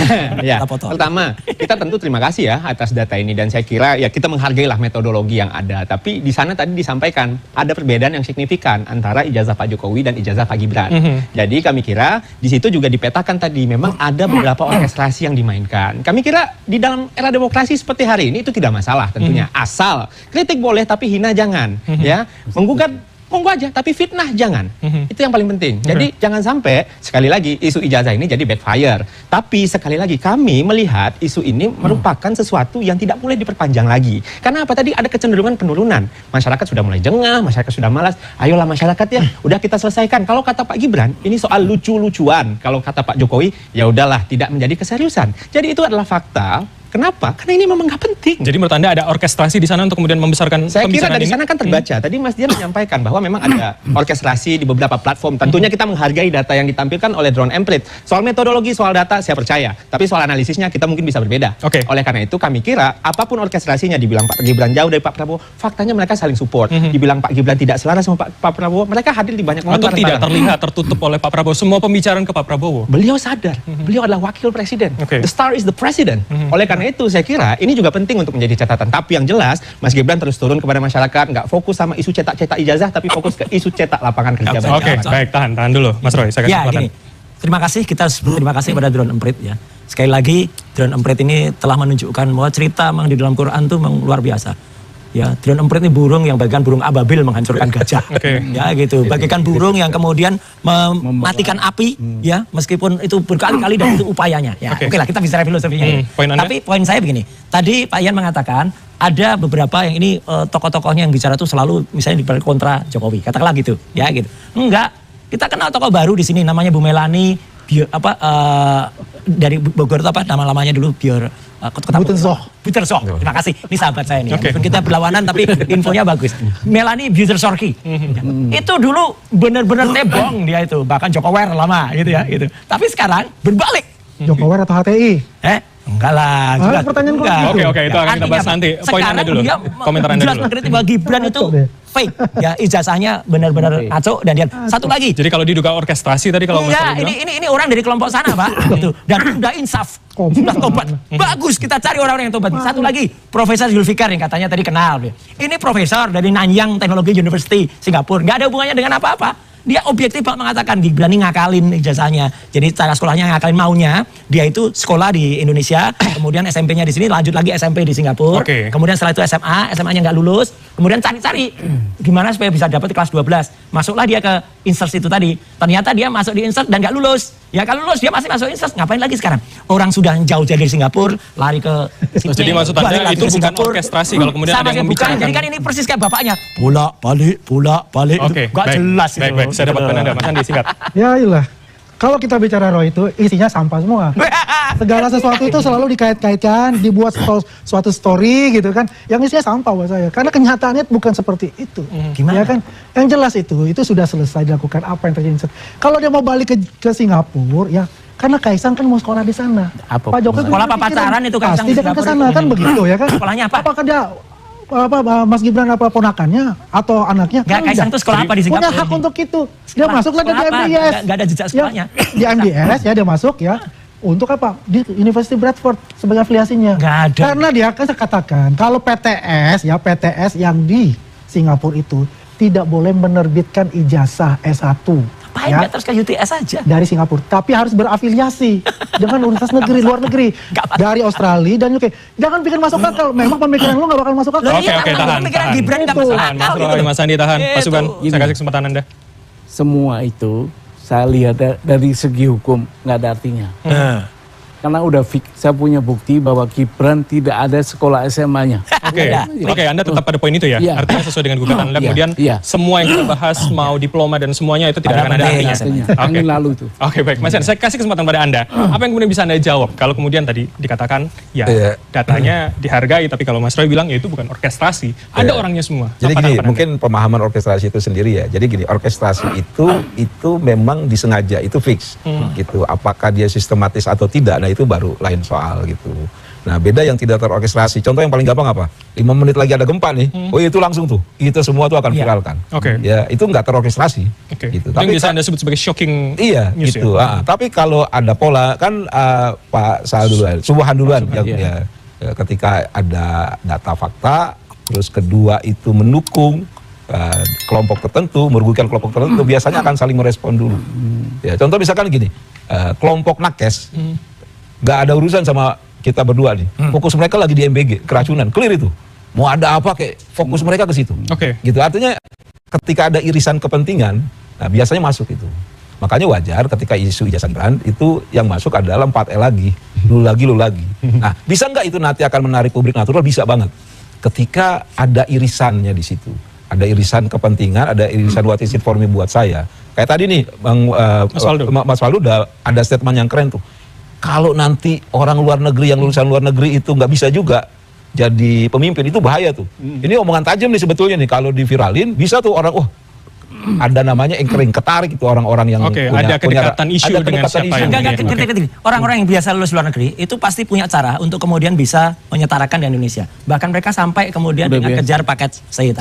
Ya. Pertama, kita tentu terima kasih ya atas data ini dan saya kira ya kita menghargailah metodologi yang ada. Tapi di sana tadi disampaikan ada perbedaan yang signifikan antara ijazah Pak Jokowi dan ijazah Pak Gibran. Jadi kami kira di situ juga dipetakan tadi memang ada beberapa orkestrasi yang dimainkan. Kami kira di dalam era demokrasi seperti hari ini itu tidak masalah tentunya. Asal kritik boleh tapi hina jangan. Ya, menggugat monggo aja, tapi fitnah jangan. Itu yang paling penting. Jadi jangan sampai sekali lagi isu ijazah ini jadi backfire. Tapi sekali lagi kami melihat isu ini merupakan sesuatu yang tidak boleh diperpanjang lagi. Karena apa tadi ada kecenderungan penurunan. Masyarakat sudah mulai jengah, masyarakat sudah malas. Ayolah masyarakat ya, udah kita selesaikan. Kalau kata Pak Gibran, ini soal lucu-lucuan. Kalau kata Pak Jokowi, ya udahlah tidak menjadi keseriusan. Jadi itu adalah fakta. Kenapa? Karena ini memang nggak penting. Jadi menurut Anda ada orkestrasi di sana untuk kemudian membesarkan Saya kira dari ini? sana kan terbaca. Tadi Mas Dian menyampaikan bahwa memang ada orkestrasi di beberapa platform. Tentunya kita menghargai data yang ditampilkan oleh Drone Emprit. Soal metodologi, soal data saya percaya. Tapi soal analisisnya kita mungkin bisa berbeda. Oleh karena itu kami kira apapun orkestrasinya dibilang Pak Gibran jauh dari Pak Prabowo, faktanya mereka saling support. Dibilang Pak Gibran tidak selaras sama Pak Prabowo, mereka hadir di banyak momen. Atau tidak terlihat tertutup oleh Pak Prabowo, semua pembicaraan ke Pak Prabowo. Beliau sadar, beliau adalah wakil presiden. The star is the president. Oleh karena karena itu saya kira ini juga penting untuk menjadi catatan. Tapi yang jelas Mas Gibran terus turun kepada masyarakat, nggak fokus sama isu cetak-cetak ijazah, tapi fokus ke isu cetak lapangan kerja. Oke, baik, tahan dulu Mas Roy, saya kasih kesempatan. Gini, terima kasih, kita terima kasih kepada drone emprit ya. Sekali lagi drone emprit ini telah menunjukkan bahwa cerita memang di dalam Quran tuh memang luar biasa. Ya, drone emprit ini burung yang bagaikan burung ababil menghancurkan gajah. Ya gitu, bagaikan burung yang kemudian mematikan api ya, meskipun itu berkali-kali dan itu upayanya. Ya, oke lah, kita bicara filosofinya. Tapi poin saya begini, tadi Pak Ian mengatakan ada beberapa yang ini tokoh-tokohnya yang bicara tuh selalu misalnya di kontra Jokowi, katakanlah gitu, ya gitu. Enggak, kita kenal tokoh baru di sini namanya Bu Melani, dari Bogor itu apa nama-lamanya dulu Butersoh. Terima kasih. Ini sahabat saya nih. Meskipun kita berlawanan tapi infonya bagus. Melani Butersorki. Itu dulu benar-benar tebong dia itu. Bahkan Jokower lama gitu ya. Gitu. Tapi sekarang berbalik. Jokower atau HTI? Enggak lah. Pertanyaan Oke, itu akan kita bahas nanti. Poin Anda dulu. Komentar Anda dulu. Mengkritik bahwa Gibran itu fake. Ya, ijazahnya benar-benar ngaco dan dia satu lagi. Jadi kalau diduga orkestrasi tadi kalau ya, ini orang dari kelompok sana, Pak. Gitu. Dan udah insaf, sudah tobat. Bagus, kita cari orang-orang yang tobat. Satu lagi, Profesor Zulfikar yang katanya tadi kenal. Ini profesor dari Nanyang Technology University, Singapura. Nggak ada hubungannya dengan apa-apa. Dia objektif Pak mengatakan Gibran ini ngakalin ijazahnya. Jadi cara sekolahnya ngakalin maunya. Dia itu sekolah di Indonesia, kemudian SMP-nya di sini, lanjut lagi SMP di Singapura. Kemudian setelah itu SMA-nya nggak lulus. Kemudian cari-cari gimana supaya bisa dapat kelas 12. Masuklah dia ke Insert itu tadi. Ternyata dia masuk di Insert dan nggak lulus. Ya kalau lulus dia masih masuk Insert. Ngapain lagi sekarang? Orang sudah jauh dari Singapura, lari ke Sydney. Jadi maksud Anda itu bukan orkestrasi kalau kemudian ada yang membicarakan. Jadi kan ini persis kayak bapaknya. Bolak balik. Nggak jelas itu. Baik. Saya dapat Anda, Mas Andi, singkat. Ya iyalah. Kalau kita bicara Roy itu isinya sampah semua. Segala sesuatu itu selalu dikait-kaitkan, dibuat suatu story gitu kan. Yang isinya sampah buat saya. Karena kenyataannya bukan seperti itu. Gimana? Ya kan? Yang jelas itu sudah selesai dilakukan apa yang terjadi. Kalau dia mau balik ke Singapura ya karena Kaisang kan mau sekolah di sana. Pak Jokowi sekolah apa pacaran itu Kaisang pasti dia kan ke sana kan begitu ya kan. Sekolahnya apa? Apakah dia Mas Gibran apa ponakannya atau anaknya? Enggak, Kaisang itu sekolah apa di Singapura? Punya hak untuk itu. Dia masuklah di MBS. Enggak ada jejak sekolahnya. Di MBS ya dia masuk ya. Untuk apa? Di University Bradford sebagai afiliasinya. Enggak ada. Karena dia kan saya katakan kalau PTS yang di Singapura itu tidak boleh menerbitkan ijazah S1. Ngapain ya? Terus ke UTS aja? Dari Singapura, tapi harus berafiliasi dengan universitas negeri, luar negeri. Dari Australia dan UK. Jangan bikin masuk akal, memang pemikiran lu gak bakal masuk akal. Oke, tahan. Pemikiran Gibran gak masuk akal. Mas Roy, Mas Andi, tahan. Pak Sugeng, saya kasih kesempatan Anda. Semua itu saya lihat dari segi hukum nggak ada artinya. Karena udah saya punya bukti bahwa Gibran tidak ada sekolah SMA-nya. Oke, Anda tetap pada poin itu ya? Artinya sesuai dengan gugatan Anda, kemudian semua yang kita bahas, mau diploma dan semuanya itu tidak akan ada artinya. Angin lalu itu. Oke, baik. Mas Yan, saya kasih kesempatan pada Anda. Apa yang kemudian bisa Anda jawab? Kalau kemudian tadi dikatakan, ya datanya dihargai, tapi kalau Mas Roy bilang, ya itu bukan orkestrasi. Ada orangnya semua. Jadi gini, mungkin pemahaman orkestrasi itu sendiri ya. Jadi gini, orkestrasi itu memang disengaja, itu fix. Gitu. Apakah dia sistematis atau tidak, nah itu baru lain soal gitu. Nah beda yang tidak terorkestrasi. Contoh yang paling gampang apa? 5 menit lagi ada gempa nih. Oh itu langsung tuh. Itu semua tuh akan viralkan. Ya itu nggak terorkestrasi. Gitu. Tapi bisa Anda sebut sebagai shocking news gitu. Ya? Tapi kalau ada pola kan Pak Sal duluan, Subuhan duluan. Ketika ada data fakta, terus kedua itu mendukung kelompok tertentu, merugikan kelompok tertentu, biasanya akan saling merespon dulu. Ya contoh misalkan gini, kelompok nakes nggak ada urusan sama kita berdua nih. Fokus mereka lagi di MBG, keracunan, clear itu. Mau ada apa kayak fokus mereka ke situ. Gitu. Artinya ketika ada irisan kepentingan, nah biasanya masuk itu. Makanya wajar ketika isu ijazah Gibran itu yang masuk adalah 4L lagi. Lu lagi. Nah, bisa nggak itu nanti akan menarik publik natural? Bisa banget. Ketika ada irisannya di situ. Ada irisan kepentingan, ada irisan what is it for me buat saya. Kayak tadi nih, Mas Waldo udah ada statement yang keren tuh. Kalau nanti orang luar negeri yang lulusan luar negeri itu nggak bisa juga jadi pemimpin, itu bahaya tuh. Ini omongan tajam nih sebetulnya nih, kalau diviralin bisa tuh orang, ada namanya anchoring, ketarik itu orang-orang yang ada kedekatan isu dengan siapa yang orang-orang yang biasa lulus luar negeri itu pasti punya cara untuk kemudian bisa menyetarakan di Indonesia. Bahkan mereka sampai kemudian dengan kejar paket saya.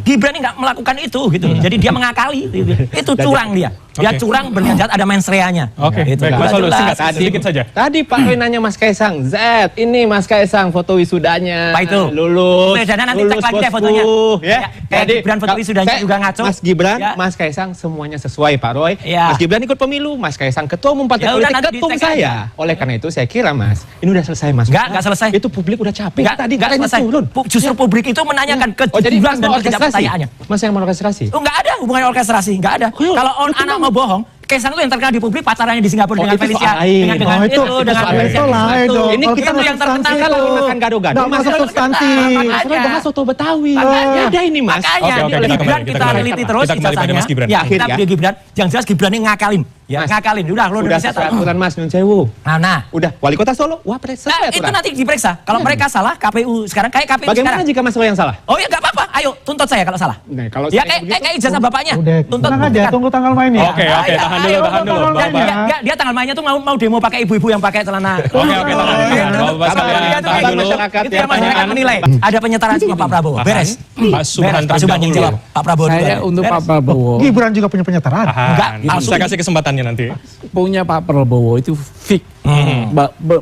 Gibran ini nggak melakukan itu gitu. Jadi dia mengakali. Itu curang dia. Dia curang, berniat jahat, ada mens reanya. Oke, Gitu. baik, Mas Udah Waldo, jelas. singkat, sedikit saja. Tadi Pak Roy nanya Mas Kaisang, Z, ini Mas Kaisang foto wisudanya. Apa itu? Lulus. Bedanya nanti cek lagi deh bosku. fotonya. Ya. Kayak Gibran foto wisudanya juga ngaco. Mas Gibran, Ya. Mas Kaisang semuanya sesuai Pak Roy. Ya. Mas Gibran ikut pemilu, Mas Kaisang ketua umum partai Ya udah, politik, nanti ketum dicek saya. aja. Oleh karena itu saya kira Mas, ini udah selesai Mas. Nggak selesai. Itu publik udah capek. Tadi Nggak katanya selesai. turun. Justru publik itu menanyakan Oh jadi kejujuran Mas dan mau orkestrasi? ketidakpercayaannya. Mas yang mau orkestrasi? Oh, nggak ada hubungannya orkestrasi, nggak ada. Kalau anak mau bohong, Kaisang itu yang terkenal di publik pacarannya di Singapura dengan itu Felicia, soal lain. dengan Oh, itu dengan soal Felicia. lain dong. Ini Kalau kita kita yang terkenal substansi Kita lagi itu. makan gado-gado. Nggak masuk substansi. Mas Roy bahas soto Betawi. Makanya. Ada ini Mas. Makanya Oke, di kita Gibran kembali, kita kita kembali. teliti terus Kita kembali pada ijazahnya. Mas Gibran. Ya, Akhir kita ya. di Gibran. Yang jelas Gibran ini ngakalin. Ya, Mas, ngakalin. Udah, lo Udah Indonesia sesuai tahu. aturan Mas Nun Sewu. Nah, Udah wali kota Solo, wapres nah, sesuai itu aturan. nanti diperiksa. Kalau mereka salah, KPU sekarang kayak KPU Bagaimana sekarang. jika Mas Roy yang salah? Oh ya nggak apa-apa. Ayo tuntut saya kalau salah. Nah, kalau Ya saya kayak ijazah bapaknya. Udah, Tuntut tenang aja, buktikan. tunggu tanggal mainnya. Oke, tahan dulu, tahan dulu. tanggal Bapak. mainnya. Dia tanggal mainnya tuh mau demo pakai ibu-ibu yang pakai celana. Oke, tahan dulu. Bapak sekalian, Dia tuh tahan kayak dulu. gitu. masyarakat Itu ya, yang masyarakat pertanyaan. menilai. Ada penyetaraan sama Pak Prabowo. Beres. Pak Subhan Beres. Pak Subhan yang terlebih jawab. dahulu. Pak Prabowo Saya duluan. untuk Pak Beres. Prabowo Gibran juga punya penyetaraan. Enggak, Tahan. palsu. Saya kasih kesempatannya nanti. punya Pak Prabowo itu fix.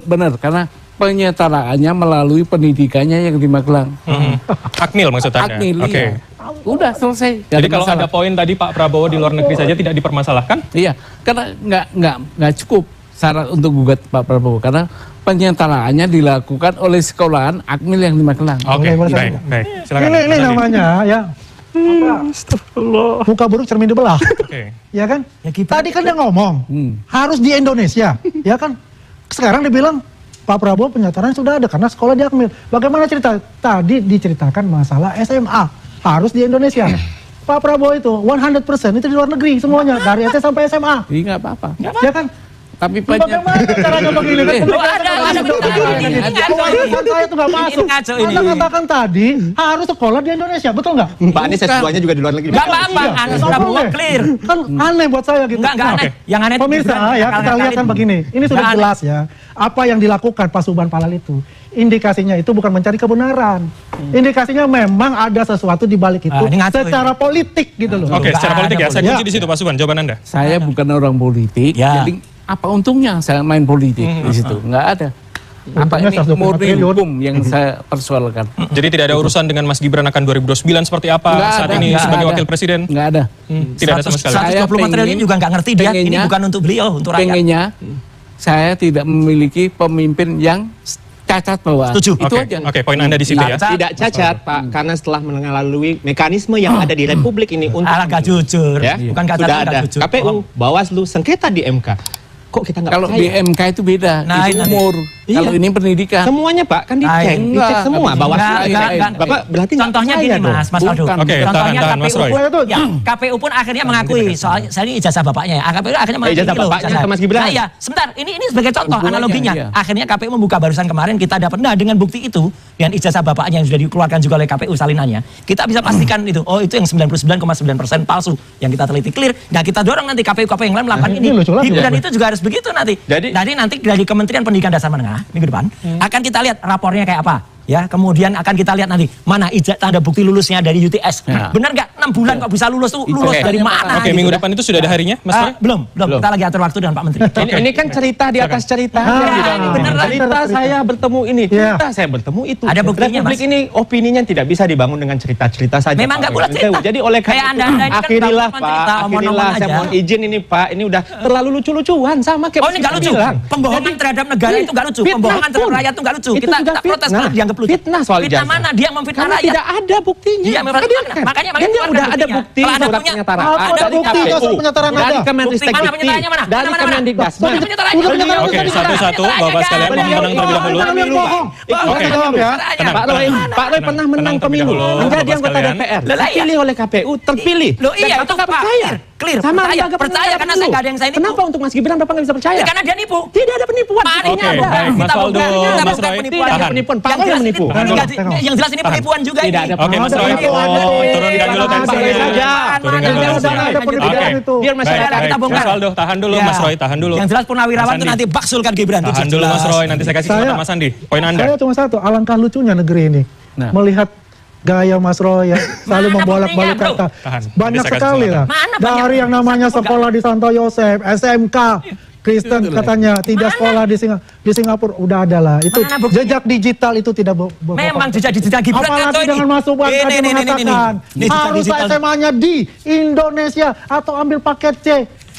Benar karena penyetaraannya melalui pendidikannya yang di Magelang. Akmil maksud Anda? Akmil, Oke. iya. Udah selesai. Nggak Jadi kalau masalah. ada poin tadi Pak Prabowo di luar negeri saja tidak dipermasalahkan? Iya, karena nggak cukup syarat untuk gugat Pak Prabowo karena penyetaraannya dilakukan oleh sekolahan Akmil yang di Magelang. Oke, Oke, boleh baik, saya- baik. Silakan. Ini Mas Andi. namanya ya. Muka buruk cermin dibelah. Oke. Ya kan? Ya, Gibran. Tadi kan dia ngomong harus di Indonesia, ya kan? Sekarang dibilang Pak Prabowo penyetaraan sudah ada karena sekolah di Akmil. Bagaimana cerita? Tadi diceritakan masalah SMA harus di Indonesia. Pak Prabowo itu 100% itu di luar negeri semuanya dari SD sampai SMA. Jadi nggak apa-apa. Ya kan? Tapi banyak. Bagaimana caranya begini? Kan Oh, ada begini. Penjelasan saya tuh nggak masuk. Ini ngaco ini. Anda katakan tadi harus sekolah di Indonesia, betul nggak? Pak Anies S2-nya juga di luar negeri. Nggak apa-apa. Iya. Anies Nggak Prabowo boleh. clear. Kan aneh buat saya gitu. Enggak aneh. Yang aneh itu Pemirsa Gibran ya, kita ngakal-ngakalin. lihat kan begini. Ini sudah Nggak aneh. jelas ya. Apa yang dilakukan Pak Subhan Palal itu. Indikasinya itu bukan mencari kebenaran. Indikasinya memang ada sesuatu di balik itu ini ngaco secara politik gitu loh. Oke, secara Nggak politik ada ya. Saya politik. kunci di situ Pak Subhan. Jawaban Anda. Saya bukan orang politik, Ya. jadi apa untungnya saya main politik di situ? Nggak ada. Apa Untungnya ini 125 murni triliun. hukum yang saya persoalkan? Jadi tidak ada urusan dengan Mas Gibran akan 2029 seperti apa Nggak saat ada, ini nggak sebagai ada. wakil presiden? Nggak ada. Tidak ada sama sekali. 124 triliun juga nggak ngerti dia. Ini pengennya- bukan untuk beliau, untuk rakyat. Pengennya saya tidak memiliki pemimpin yang cacat bawaan. Setuju. Itu Oke, aja. oke, poin Anda di situ ya. Cacat. Tidak cacat Pak, karena setelah melalui mekanisme yang ada di Republik ini untuk Alah nggak jujur. ya, Bukan kata sudah nggak ada jujur. KPU, Bawaslu, sengketa di MK. Kok kita nggak Kalau di percaya? MK itu beda, Nah, itu ini. umur. Iya. Kalau ini pendidikan. Semuanya Pak, kan dicek, Enggak, dicek semua. nggak Bawaslu bisa. dicek. Enggak. Bapak berarti nggak Contohnya percaya gini dong? Mas Faldo. Bukan. Oke, Contohnya tahan, Mas Roy. Ya, KPU pun akhirnya mengakui soal saya ini ijazah bapaknya ya. KPU akhirnya mengakui Ijazah loh, bapaknya ijazah. ke Mas Gibran. Nah, iya, sebentar. Ini sebagai contoh Hubungannya, analoginya. iya. Akhirnya KPU membuka barusan kemarin kita dapat dengan bukti itu dengan ijazah bapaknya yang sudah dikeluarkan juga oleh KPU salinannya. Kita bisa pastikan itu. Oh, itu yang 99,9% palsu yang kita teliti clear. Nah, kita dorong nanti KPU yang lain melakukan ini ini. lucu lagi Dan ya. itu juga harus begitu nanti. Jadi- nanti dari Kementerian Pendidikan Dasar Menengah minggu depan akan kita lihat rapornya kayak apa. Ya, kemudian akan kita lihat nanti mana ada bukti lulusnya dari UTS. Ya. Benar nggak 6 bulan kok bisa lulus tuh? Lulus Oke. dari mana? Oke, gitu minggu ya. depan itu sudah ada harinya, Mas Roy? Belum. Kita lagi atur waktu dengan Pak Menteri. Ini kan cerita di atas cerita. ini beneran. Cerita saya bertemu ini, Iya. cerita saya bertemu itu. Ada buktinya, Republik Mas. ini opininya tidak bisa dibangun dengan cerita-cerita saja. Memang Pak nggak boleh Roy. cerita. Jadi oleh Kayak karena Anda ini kan akhirilah cuma Pak, cerita, akhirilah omong-omong saya aja. mohon izin ini Pak, ini udah terlalu lucu-lucuan sama kayak Oh, ini nggak Mas lucu. bilang. Pembohongan terhadap negara itu nggak lucu. fitnah Pembohongan terhadap pun. rakyat itu nggak lucu. Itu Kita juga protes fitnah. kalau dianggap lucu. Fitnah soal Fitnah ijazah. mana? Dia memfitnah Karena rakyat. tidak ada buktinya. Iya, memang Hadirkan. makanya Dan dia keluarkan udah ada buktinya. bukti Kalau ada surat punya- penyetaraan. Apa ada dari bukti KPU, surat penyetaraan dari ada? Kemenristek Bukti mana Dikti, penyetarannya mana? dari Mana? Kemendikbudristek. Bukti penyetarannya. Udah penyetaraan Oke, tadi. satu-satu, Bapak sekalian mohon menang terlebih dahulu. Oke, jawab ya. Tenang, Pak Roy tenang. pernah menang Tenang terlebih pemilu, dahulu, menjadi Bapak anggota sekalian. DPR, Lah, iya. dipilih oleh KPU, terpilih. Loh, iya, Dan itu Bapak Pak. percaya. Clear, Sama percaya. lembaga Percaya penilaian karena dulu. saya nggak ada yang saya nipu. Kenapa untuk Mas Gibran Bapak nggak bisa percaya? Ya, karena dia nipu. Tidak ada penipuan. Makanya Oke, ada. baik, Mas Kita Waldo, bongkar, kita Mas bongkar Roy, penipuan. Tidak ada tahan. penipuan. Pak Yang Roy jelas yang ini menipu. yang jelas ini penipuan juga Tidak ini. ada Oke, Mas Roy. penipuan. Turunkan dulu Pak Roy tensinya. saja. Turunkan dulu Jangan tensinya. ada penipuan Oke. itu. Biar masyarakat Baik, kita baik. bongkar. Mas Waldo, tahan dulu, Ya. Mas Roy, tahan dulu. Yang jelas Purnawirawan Mas itu Andi. nanti baksulkan Gibran. Itu Tahan dulu jelas. Mas Roy, nanti saya kasih kesempatan Mas Andi. Poin Anda. Saya cuma satu, alangkah lucunya negeri ini Nah. melihat gaya Mas Roy ya, selalu Mana membolak-balik buktinya, kata. Tahan. Banyak Bisa kasih sekali lah. Mana Dari banyak? yang namanya sekolah di Santo Yosef, SMK, Kristen katanya tidak sekolah di Singapura, udah ada lah. Itu Mana buktinya? jejak digital itu tidak Memang jejak digital Gibran apalagi atau ini? dengan Mas Subhan tadi mengatakan Ini jejak harus digital. SMA-nya di Indonesia atau ambil paket C.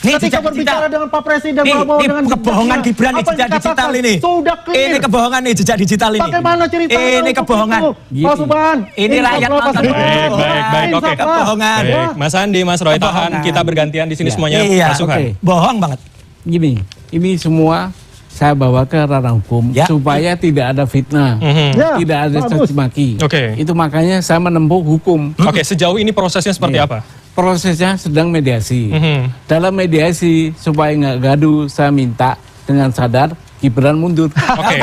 Nih, Ketika jejak berbicara digital. dengan Pak Presiden Nih, Prabowo ini dengan kebohongan jejaknya, Gibran nih, apa yang jejak digital dikatakan ini. sudah clear. Ini kebohongan nih, jejak digital ini. Bagaimana ceritanya Ini untuk kebohongan. itu? Pak Subhan, Ini rakyat insaf lah, Pak nonton. Subhan. Baik, oke. Insaf lah. Kebohongan. Baik, Mas Andi, Mas Roy, tahan. Kebohongan. Kita bergantian di sini Ya. semuanya. Iya, Pak Subhan. oke. Bohong banget. Gini, ini semua saya bawa ke ranah hukum Ya. supaya tidak ada fitnah, Ya, tidak ada bagus. caci maki. Oke. Itu makanya saya menempuh hukum. Oke, sejauh ini prosesnya seperti Iya. apa? Prosesnya sedang mediasi. Dalam Dalam mediasi supaya nggak gaduh, saya minta dengan sadar Gibran mundur. Oke,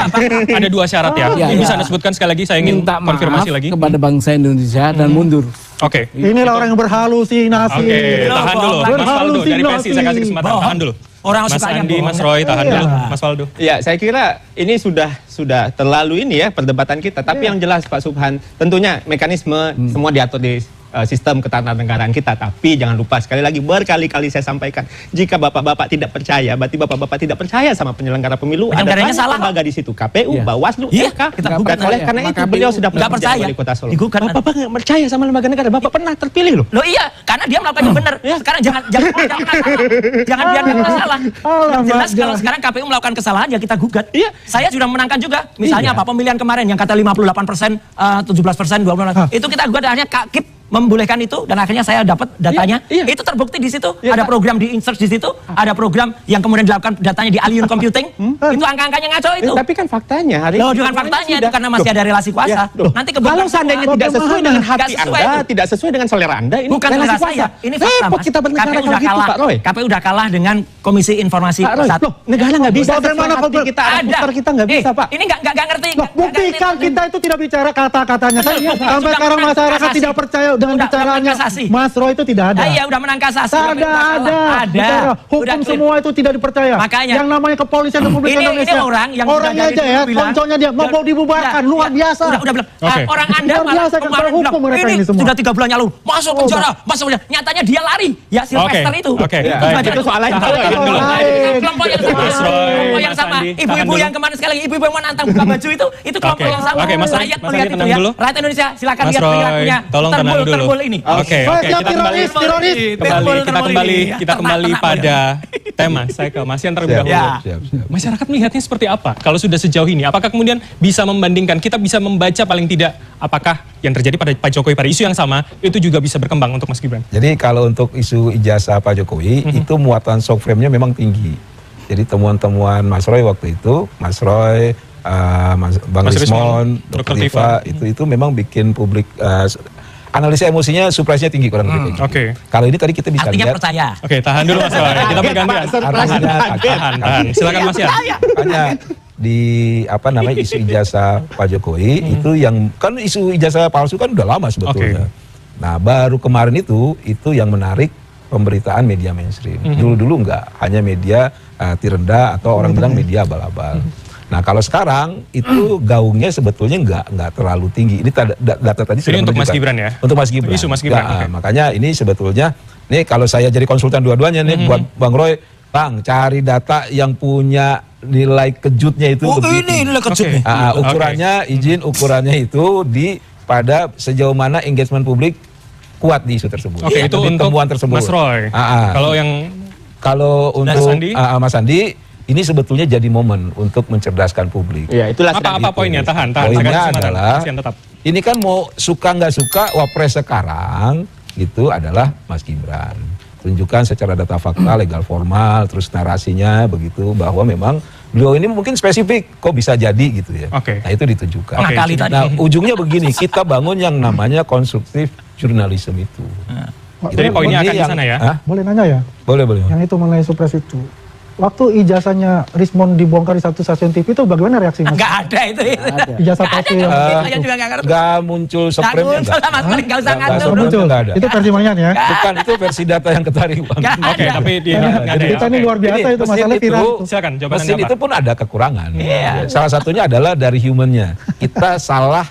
ada 2 syarat ya. Iya, Ini bisa iya. Anda sebutkan sekali lagi, saya ingin Minta maaf konfirmasi lagi. kepada bangsa Indonesia dan mundur. Oke. Inilah orang yang berhalusinasi. Oke, tahan dulu. Mas Faldo dari Berhalusinasi. PSI, saya kasih kesempatan. Bohong. Tahan dulu. Orang Mas sukanya Andi, bohong. Mas Roy, tahan Iya. dulu. Mas Faldo. Ya, saya kira ini sudah terlalu ini ya perdebatan kita. Tapi yang jelas Pak Subhan, tentunya mekanisme semua diatur di sistem ketatanegaraan kita. Tapi jangan lupa sekali lagi berkali-kali saya sampaikan, jika bapak-bapak tidak percaya, berarti bapak-bapak tidak percaya sama penyelenggara pemilu. Ada Penyelenggaranya banyak salah. lembaga di situ, KPU, Iya. Bawaslu, Iya, MK. kita Dan gugat oleh aja. karena itu Maka beliau KPU sudah nggak pernah percaya. menjadi wali kota Solo. Digugat. Bapak nggak percaya sama lembaga negara, bapak pernah terpilih loh. Loh iya, karena dia melakukan yang benar. Sekarang jangan jangan biar kita salah. Yang jelas kalau sekarang KPU melakukan kesalahan ya kita gugat. Iya. Saya sudah menangkan juga. Misalnya apa pemilihan kemarin yang kata 58%, 17%, 20%. Itu kita gugat akhirnya KIP membolehkan itu dan akhirnya saya dapat datanya. Iya, iya. Itu terbukti di situ. Iya, Ada Pak. program di insert di situ, ada program yang kemudian dilakukan datanya di alien computing. Itu angka-angkanya ngaco itu. Tapi kan faktanya hari Loh, ini dengan semuanya faktanya itu sudah- karena masih ada relasi kuasa. Ya, loh. Nanti Kalau seandainya tidak sesuai dengan hati Nggak sesuai Anda, itu. tidak sesuai dengan selera Anda, ini Bukan relasi selera kuasa. saya, ini fakta Repot Mas. kita bernegara KPU kalau udah gitu, kalah. Pak Roy. KPU udah kalah dengan Komisi Informasi Pak Roy, Pusat. loh, negara nggak bisa Bagaimana sesuai hati kalau- kita, putar kita nggak bisa, Pak. Ini nggak ngerti. Loh, buktikan kita itu tidak bicara kata-katanya. Sampai sudah sekarang menang masyarakat kasasi. tidak percaya dengan Udah bicaraannya. menang kasasi. Mas Roy itu tidak ada. Iya, udah menang kasasi. Ada. Ada. Bicara hukum Udah clear. semua itu tidak dipercaya. Makanya. Yang namanya kepolisian Republik Ini Indonesia. orang yang orangnya sudah aja dari ya, dulu bilang, konconya dia mau dibubarkan, luar biasa. Udah bilang. Oke. Orang Anda Luar malah biasa, kan kemarin hukum bilang, mereka ini semua. sudah 3 bulan lalu masuk Oh, penjara, masuk penjara. Nyatanya dia lari. Ya Sylvester itu. Oke, Itu baik. baca Itu soal lain. Itu Soal baca lain. dulu. Lain. Kelompok yang sama. Mas Roy, Kelompok yang Mas sama. Andi, Ibu-ibu tahan dulu. yang kemarin sekali lagi, ibu-ibu yang menantang buka baju itu kelompok Oke. yang sama. Oke, Mas Andi, Rakyat Mas melihat Andi itu tenang ya. dulu. Rakyat Indonesia silakan Mas lihat Roy, perilakunya. tolong tenang dulu. Terbul ini. Oke, Saya kita kembali teroris. kita kembali pada tema. Saya ke Mas Yan terlebih dahulu. Ya. Siap. Masyarakat melihatnya seperti apa? Kalau sudah sejauh ini, apakah kemudian bisa membandingkan? Kita bisa membaca paling tidak apakah yang terjadi pada Pak Jokowi pada isu yang sama itu juga bisa berkembang untuk Mas Gibran? Jadi kalau untuk isu ijazah Pak Jokowi itu muatan shock frame-nya memang tinggi. Jadi temuan-temuan Mas Roy waktu itu, Mas Roy, Bang Mas Rismon, Rismon, Dr. Dr. Diva, itu memang bikin publik analisa emosinya surprise-nya tinggi kurang lebih kayak gitu. Oke. Kalau ini tadi kita bisa Artinya lihat percaya. Oke, tahan dulu Mas Roy. Kita bergantian. artinya Tahan. Silakan Mas Yan. makanya di apa namanya isu ijazah Pak Jokowi itu yang kan isu ijazah palsu kan udah lama sebetulnya. Nah, baru kemarin itu yang menarik pemberitaan media mainstream. Dulu-dulu enggak, hanya media Tirenda atau orang bilang media abal-abal. Nah, kalau sekarang itu gaungnya sebetulnya enggak terlalu tinggi. Ini data tadi sudah Ini untuk Mas menunjukkan. Gibran ya? Untuk Mas Gibran. Isu Mas Gibran, Ya, oke. makanya ini sebetulnya nih kalau saya jadi konsultan dua-duanya nih buat Bang Roy, Bang, cari data yang punya nilai kejutnya itu Oh lebih ini nilai kecil Oke. nih. ukurannya izin ukurannya itu pada sejauh mana engagement publik kuat di isu tersebut. Oke, itu Di untuk temuan tersebut. Mas Roy. Kalau yang Kalau Mas untuk Andi? Mas Andi ini sebetulnya jadi momen untuk mencerdaskan publik. Iya, itulah sedang apa gitu. poinnya? Tahan. Saya Poinnya kasih kesempatan. adalah Mas Yan tetap. ini kan mau suka nggak suka wapres sekarang itu adalah Mas Gibran. Tunjukkan secara data fakta, legal formal, terus narasinya begitu bahwa memang beliau ini mungkin spesifik kok bisa jadi gitu ya. Oke. Nah itu ditunjukkan. Oke. Ngakali tadi. Nah ujungnya begini, kita bangun yang namanya konstruktif jurnalisme itu. Jadi poinnya akan di sana ya? Hah? Boleh nanya ya? Boleh. Yang itu mengenai supres itu. Waktu ijazahnya Rismon dibongkar di satu stasiun TV itu bagaimana reaksi Mas? Enggak ada itu. Ijazah Nggak ada, palsu yang saya juga nggak ngerti. Nggak muncul Nggak supreme muncul sama sekali, nggak usah ngatur. Oh, muncul. Nggak ada. Itu versi Manyan ya? Bukan, itu versi data yang ketarik Bang. Nggak Oke, ada. tapi di nggak ada ya? Kita ini Oke. luar biasa Jadi, itu masalah mesin viral. itu- itu. Silakan, jawabannya Mesin apa? itu pun ada kekurangan. Iya. Salah satunya adalah dari humannya. Kita salah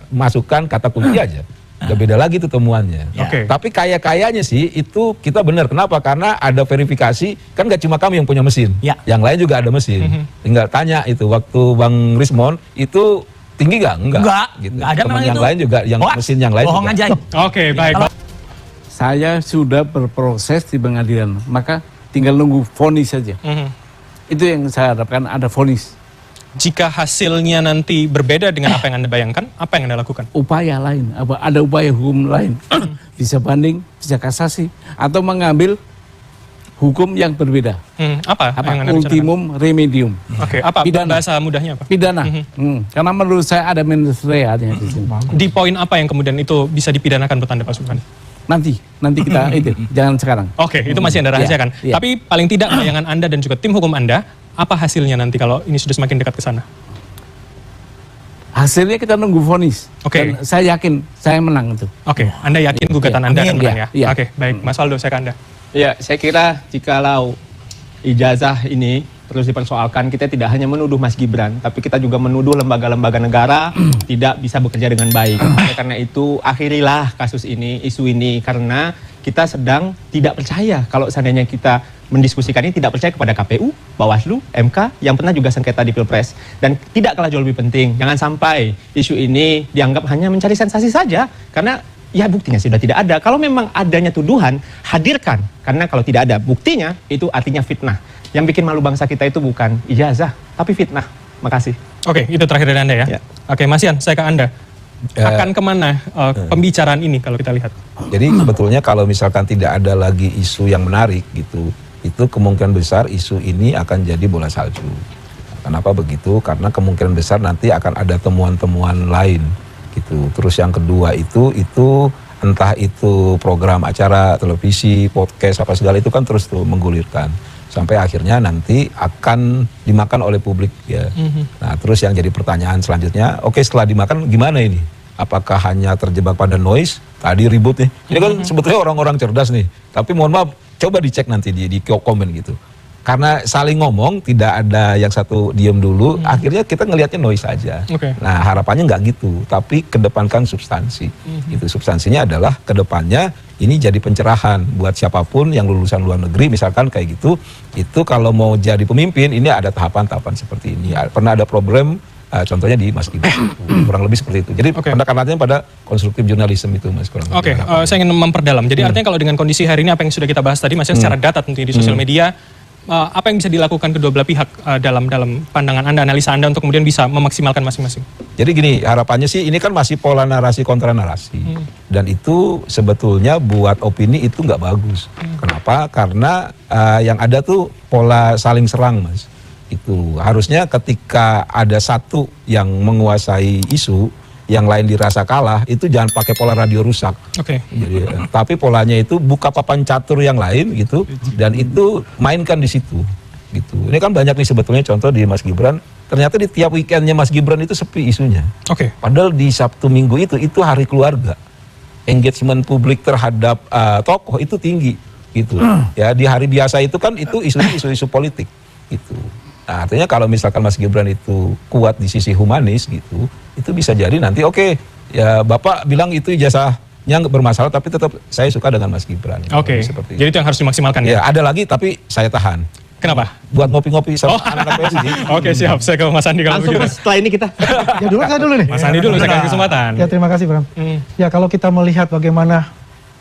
masukkan kata kunci aja. Udah beda lagi tuh temuannya. Oke. Tapi kayaknya sih itu kita benar. Kenapa? Karena ada verifikasi, kan gak cuma kami yang punya mesin. Ya. Yang lain juga ada mesin. Tinggal tanya itu waktu Bang Rismon itu tinggi gak? Enggak. Gitu. Enggak ada Teman memang yang itu. lain juga, yang mesin yang lain Bohong juga. aja. Oke, baik. Saya sudah berproses di pengadilan, maka tinggal nunggu vonis saja. Itu yang saya harapkan, ada vonis. Jika hasilnya nanti berbeda dengan apa yang Anda bayangkan, apa yang Anda lakukan? Upaya lain, ada upaya hukum lain, bisa banding, bisa kasasi, atau mengambil hukum yang berbeda. Apa yang Anda Ultimum remedium. Oke, apa Pidana. bahasa mudahnya apa? Pidana. Karena menurut saya ada mens reanya di sini. Di poin apa yang kemudian itu bisa dipidanakan menurut Anda, Pak Subhan? Nanti kita itu, jangan sekarang. Oke, itu masih Anda rahasiakan. Iya. Tapi paling tidak bayangan Anda dan juga tim hukum Anda, apa hasilnya nanti kalau ini sudah semakin dekat ke sana? Hasilnya kita nunggu vonis. Oke. Dan saya yakin saya menang itu. Oke, Anda yakin gugatan Iya. Anda akan Amin. menang ya? Iya. Oke, baik. Mas Waldo, saya ke Anda. Ya, saya kira jikalau ijazah ini terus dipersoalkan, kita tidak hanya menuduh Mas Gibran, tapi kita juga menuduh lembaga-lembaga negara tidak bisa bekerja dengan baik. Oleh karena itu, akhirilah kasus ini, isu ini, karena kita sedang tidak percaya kalau seandainya kita mendiskusikan ini, tidak percaya kepada KPU, Bawaslu, MK, yang pernah juga sengketa di Pilpres. Dan tidak kalah jauh lebih penting, jangan sampai isu ini dianggap hanya mencari sensasi saja, karena ya buktinya sudah tidak ada. Kalau memang adanya tuduhan, hadirkan. Karena kalau tidak ada buktinya, itu artinya fitnah. Yang bikin malu bangsa kita itu bukan ijazah, tapi fitnah. Makasih. Oke, itu terakhir dari Anda ya? Ya. Oke, Mas Yan, saya ke Anda. Akan kemana pembicaraan ini kalau kita lihat? Jadi sebetulnya kalau misalkan tidak ada lagi isu yang menarik gitu, itu kemungkinan besar isu ini akan jadi bola salju. Kenapa begitu? Karena kemungkinan besar nanti akan ada temuan-temuan lain gitu. Terus yang kedua itu entah itu program acara televisi, podcast apa segala itu kan terus tuh menggulirkan sampai akhirnya nanti akan dimakan oleh publik ya. Nah, terus yang jadi pertanyaan selanjutnya, oke, setelah dimakan gimana ini? Apakah hanya terjebak pada noise? Tadi ribut nih. Ini kan sebetulnya orang-orang cerdas nih. Tapi mohon maaf, coba dicek nanti di komen gitu. Karena saling ngomong, tidak ada yang satu diem dulu, akhirnya kita ngelihatnya noise aja. Oke. Nah, harapannya nggak gitu, tapi kedepankan substansi. Itu substansinya adalah kedepannya ini jadi pencerahan buat siapapun yang lulusan luar negeri, misalkan kayak gitu. Itu kalau mau jadi pemimpin, ini ada tahapan-tahapan seperti ini. Pernah ada program, contohnya di Mas Gibran, kurang lebih seperti itu. Jadi pendekatannya pada konstruktif jurnalisme itu, Mas. Oke, saya ingin memperdalam. Jadi artinya kalau dengan kondisi hari ini apa yang sudah kita bahas tadi, Mas, secara data tentunya di sosial media, apa yang bisa dilakukan kedua belah pihak dalam pandangan Anda, analisa Anda untuk kemudian bisa memaksimalkan masing-masing? Jadi gini, harapannya sih ini kan masih pola narasi kontra narasi. Dan itu sebetulnya buat opini itu nggak bagus. Kenapa? Karena yang ada tuh pola saling serang, Mas. Itu harusnya ketika ada satu yang menguasai isu, yang lain dirasa kalah, itu jangan pakai pola radio rusak. Oke. Jadi, tapi polanya itu buka papan catur yang lain gitu, dan itu mainkan di situ. Gitu. Ini kan banyak nih sebetulnya contoh di Mas Gibran. Ternyata di tiap weekendnya Mas Gibran itu sepi isunya. Oke. Padahal di Sabtu Minggu itu hari keluarga. Engagement publik terhadap tokoh itu tinggi. Gitu. Ya di hari biasa itu kan itu isu-isu politik. Gitu. Nah, artinya kalau misalkan Mas Gibran itu kuat di sisi humanis gitu, itu bisa jadi nanti oke, ya Bapak bilang itu ijazahnya nggak bermasalah, tapi tetap saya suka dengan Mas Gibran. Oke. Seperti Jadi itu yang harus dimaksimalkan ya? ya. Ada lagi tapi saya tahan. Kenapa? Buat ngopi-ngopi sama anak-anak PSG. Oke, siap. Saya ke Mas Andi kalau Langsung begitu. Mas, setelah ini kita. Ya dulu saya dulu nih. Mas Andi dulu, saya kasih kesempatan. Ya terima kasih Bram. Ya kalau kita melihat bagaimana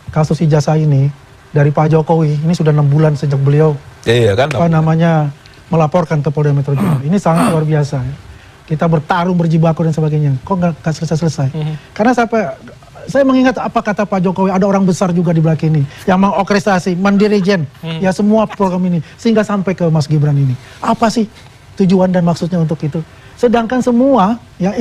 kasus ijazah ini dari Pak Jokowi, ini sudah 6 bulan sejak beliau Iya kan? melaporkan ke Polda Metro Jaya. Ini sangat luar biasa. Kita bertarung, berjibaku dan sebagainya. Kok nggak selesai-selesai? Karena saya mengingat apa kata Pak Jokowi, ada orang besar juga di belakang ini yang mengorkestrasi, mendirijen ya semua program ini sehingga sampai ke Mas Gibran ini. Apa sih tujuan dan maksudnya untuk itu? Sedangkan semua ya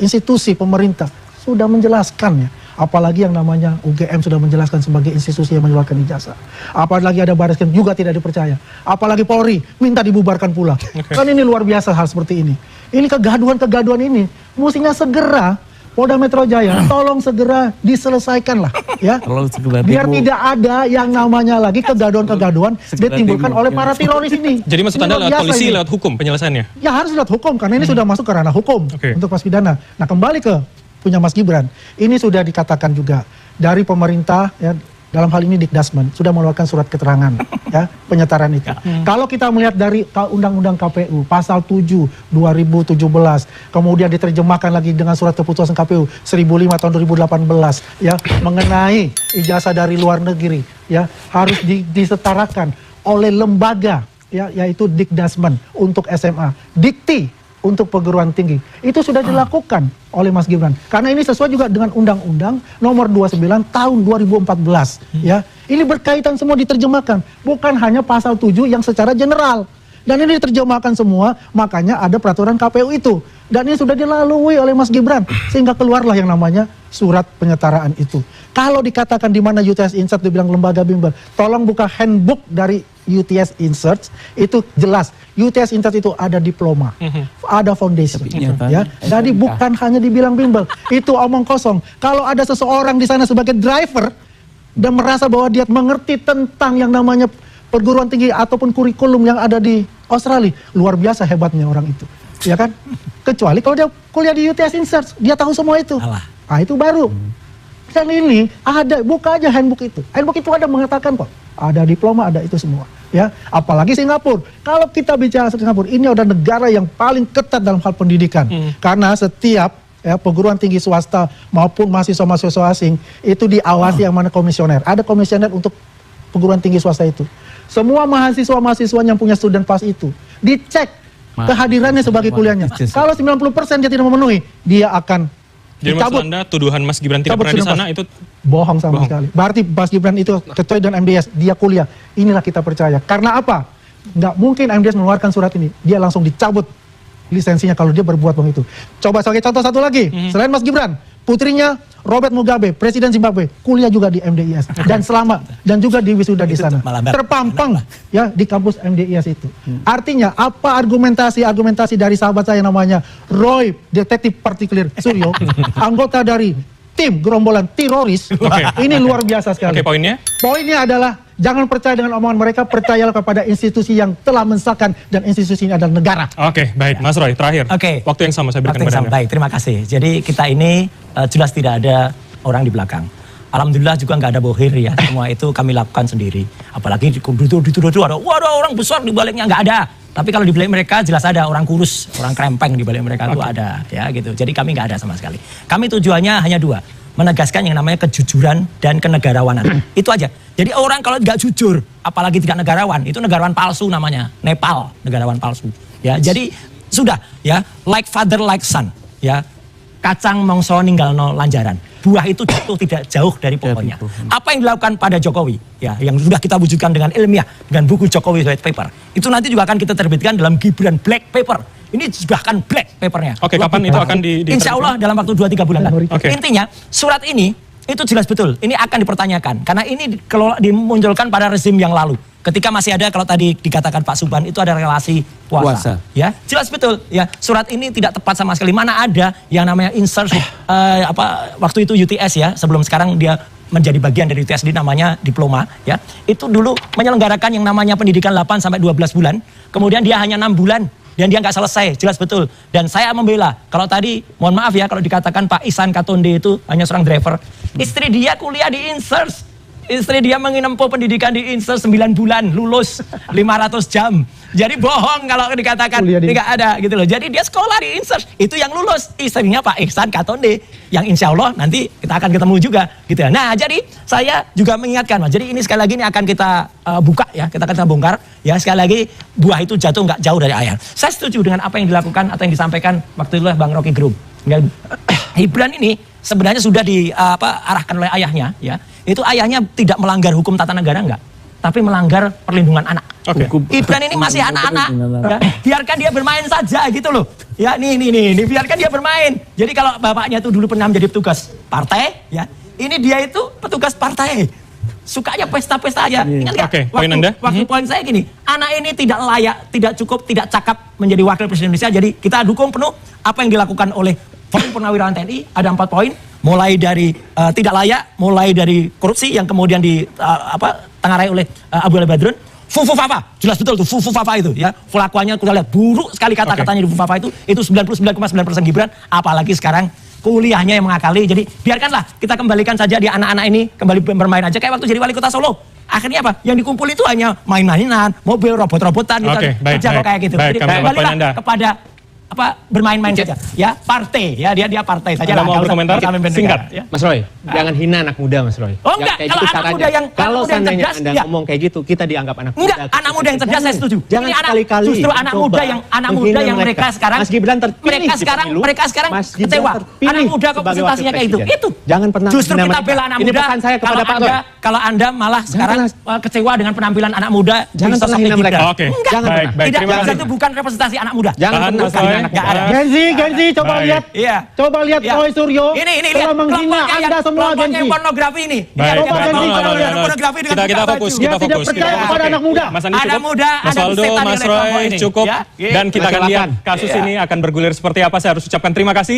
institusi pemerintah sudah menjelaskan ya. Apalagi yang namanya UGM sudah menjelaskan sebagai institusi yang mengeluarkan ijazah. Apalagi ada Barreskrim juga tidak dipercaya. Apalagi Polri minta dibubarkan pula. Kan ini luar biasa hal seperti ini. Ini kegaduhan ini mestinya segera Polda Metro Jaya, tolong segera diselesaikan lah, ya. Biar tidak ada yang namanya lagi kegaduhan-kegaduhan ditimbulkan oleh para teroris ini. Jadi maksud Anda lewat polisi, lewat hukum penyelesaiannya? Ya harus lewat hukum, karena ini sudah masuk ke ranah hukum untuk pas pidana. Nah, kembali ke punya Mas Gibran, ini sudah dikatakan juga dari pemerintah, ya, dalam hal ini Dikdasmen sudah mengeluarkan surat keterangan ya penyetaraan itu. Kalau kita melihat dari Undang-Undang KPU pasal 7 2017 kemudian diterjemahkan lagi dengan surat keputusan KPU 1005 tahun 2018 ya mengenai ijazah dari luar negeri ya harus disetarakan oleh lembaga ya yaitu Dikdasmen untuk SMA, Dikti untuk perguruan tinggi. Itu sudah dilakukan oleh Mas Gibran. Karena ini sesuai juga dengan Undang-Undang nomor 29 tahun 2014. Ya, ini berkaitan semua diterjemahkan. Bukan hanya pasal 7 yang secara general. Dan ini diterjemahkan semua, makanya ada peraturan KPU itu. Dan ini sudah dilalui oleh Mas Gibran. Sehingga keluarlah yang namanya surat penyetaraan itu. Kalau dikatakan di mana UTS Insert dibilang lembaga bimbel, tolong buka handbook dari UTS Insert, itu jelas. UTS Insert itu ada diploma, ada foundation. Ya. Jadi bukan hanya dibilang bimbel, itu omong kosong. Kalau ada seseorang di sana sebagai driver, dan merasa bahwa dia mengerti tentang yang namanya perguruan tinggi ataupun kurikulum yang ada di Australia, luar biasa hebatnya orang itu. Ya kan? Kecuali kalau dia kuliah di UTS Insert, dia tahu semua itu. Ah itu baru. Dan ini ada, buka aja handbook itu. Handbook itu ada mengatakan kok, ada diploma, ada itu semua. Ya, apalagi Singapura. Kalau kita bicara Singapura, ini adalah negara yang paling ketat dalam hal pendidikan. Karena setiap ya, perguruan tinggi swasta maupun mahasiswa-mahasiswa asing itu diawasi yang mana komisioner. Ada komisioner untuk perguruan tinggi swasta itu. Semua mahasiswa-mahasiswa yang punya student pass itu dicek kehadirannya sebagai kuliahnya. Kalau 90% dia tidak memenuhi, dia akan jadi maksud Anda tuduhan Mas Gibran tidak pernah di sana itu bohong sama sekali. Berarti Mas Gibran itu kecuali dengan MDS, dia kuliah. Inilah kita percaya. Karena apa? Nggak mungkin MDS mengeluarkan surat ini. Dia langsung dicabut lisensinya kalau dia berbuat begitu. Coba sebagai contoh satu lagi. Selain Mas Gibran, putrinya Robert Mugabe, Presiden Zimbabwe, kuliah juga di MDIS dan selamat dan juga di wisuda di sana. Terpampang ya di kampus MDIS itu. Artinya apa argumentasi dari sahabat saya namanya Roy Detektif Partikuler Suryo, anggota dari tim gerombolan teroris. Ini luar biasa sekali. Poinnya? Poinnya adalah jangan percaya dengan omongan mereka, percayalah kepada institusi yang telah mensahkan dan institusi ini adalah negara. Oke, baik. Mas Roy, terakhir. Waktu yang sama saya berikan kepada Anda. Baik, terima kasih. Jadi kita ini jelas tidak ada orang di belakang. Alhamdulillah juga nggak ada bohir ya. Semua itu kami lakukan sendiri. Apalagi dituduh ada orang besar di baliknya, nggak ada. Tapi kalau di balik mereka jelas ada orang kurus, orang krempeng di balik mereka itu ada ya gitu. Jadi kami nggak ada sama sekali. Kami tujuannya hanya dua, menegaskan yang namanya kejujuran dan kenegarawanan. Itu aja. Jadi orang kalau nggak jujur, apalagi tidak negarawan, itu negarawan palsu namanya. Nepal, negarawan palsu. Ya, jadi sudah ya, like father like son. Ya, kacang mongso ninggal no lanjaran. Buah itu jatuh tidak jauh dari pohonnya. Apa yang dilakukan pada Jokowi, ya, yang sudah kita wujudkan dengan ilmiah, dengan buku Jokowi White Paper, itu nanti juga akan kita terbitkan dalam Gibran Black Paper. Ini bahkan black papernya. Oke, kapan itu akan Insya Allah dalam waktu 2-3 bulan. Intinya surat ini itu jelas betul. Ini akan dipertanyakan karena ini kalau dimunculkan pada rezim yang lalu. Ketika masih ada, kalau tadi dikatakan Pak Subhan itu ada relasi kuasa. Ya, jelas betul. Ya, surat ini tidak tepat sama sekali. Mana ada yang namanya insert waktu itu UTS ya, sebelum sekarang dia menjadi bagian dari UTS namanya diploma ya. Itu dulu menyelenggarakan yang namanya pendidikan 8 sampai 12 bulan. Kemudian dia hanya 6 bulan. Dan dia nggak selesai, jelas betul. Dan saya membela, kalau tadi, mohon maaf ya, kalau dikatakan Pak Ihsan Katonde itu hanya seorang driver. Istri dia kuliah di Insert. Istri dia menempuh pendidikan di Insert 9 bulan, lulus 500 jam. Jadi bohong kalau dikatakan tidak ada gitu loh. Jadi dia sekolah di Insert, itu yang lulus. Istrinya Pak Ihsan Katonde, yang insya Allah nanti kita akan ketemu juga gitu ya. Nah jadi saya juga mengingatkan Mas, jadi ini sekali lagi ini akan kita buka ya, kita akan bongkar. Ya sekali lagi, buah itu jatuh nggak jauh dari ayah. Saya setuju dengan apa yang dilakukan atau yang disampaikan waktu itu oleh Bang Rocky Gerung. Gibran ini sebenarnya sudah diarahkan oleh ayahnya ya. Itu ayahnya tidak melanggar hukum tata negara enggak, tapi melanggar perlindungan anak. Gibran ini masih anak-anak, ya, biarkan dia bermain saja gitu loh. Ya nih, biarkan dia bermain. Jadi kalau bapaknya itu dulu pernah menjadi petugas partai, ya, ini dia itu petugas partai. Sukanya pesta-pesta aja. Ingat gak? Waktu poin saya gini, anak ini tidak layak, tidak cukup, tidak cakap menjadi wakil presiden Indonesia. Jadi kita dukung penuh apa yang dilakukan oleh poin purnawirawan TNI ada 4 poin, mulai dari tidak layak, mulai dari korupsi yang kemudian tengarai oleh Abu Ali Badrun. Fufafa, jelas betul tuh Fufafa itu ya. Kelakuannya kita lihat buruk sekali kata-katanya di Fufafa itu 99,9% Gibran, apalagi sekarang kuliahnya yang mengakali. Jadi biarkanlah kita kembalikan saja di anak-anak ini kembali bermain aja kayak waktu jadi wali kota Solo. Akhirnya apa? Yang dikumpul itu hanya main-mainan, mobil, robot-robotan gitu. Kerja kok kayak gitu. Jadi kembalilah kepada bermain-main saja ya, partai ya, dia partai saja. Anda mau berkomentar singkat ya. Mas Roy, jangan hina anak muda Mas Roy. Oh enggak, kayak kalau gitu anak caranya. muda yang Kalau seandainya cerdas, Anda ya. ngomong kayak gitu, kita dianggap anak muda. Enggak, anak muda yang cerdas saya setuju. Jangan Ini sekali-kali justru anak muda yang mereka sekarang Mas Gibran terpilih mereka sekarang kecewa. Anak muda kok presentasinya kayak itu. Itu. Jangan pernah Justru hina kita mereka. bela anak Ini muda. pesan saya kepada Pak Roy. Kalau Anda malah sekarang kecewa dengan penampilan anak muda, Jangan di pernah sosok hina Gibran. mereka. Oke. Enggak, Jangan Baik, pernah. tidak, terima kasih. itu bukan representasi anak muda. Jangan Tahan, pernah Mas Roy. hina anak Nggak muda. ada. Genzi, coba Baik. lihat. Iya. Coba lihat Iya. Roy Suryo Ini telah menghina Anda semua, kelompoknya Genzi. pornografi ini. Baik, Coba baik. Genzi, coba lihat. Pornografi dengan Kita buka fokus, baju. Dia kita tidak fokus. percaya Kita kepada fokus. anak muda. Mas Andi Anak cukup. muda, Mas ada Waldo, disetan Mas oleh kelompok Roy ini. cukup. Ya. Dan kita akan lihat Silakan. kasus Iya. ini akan bergulir seperti apa. Saya harus ucapkan terima kasih.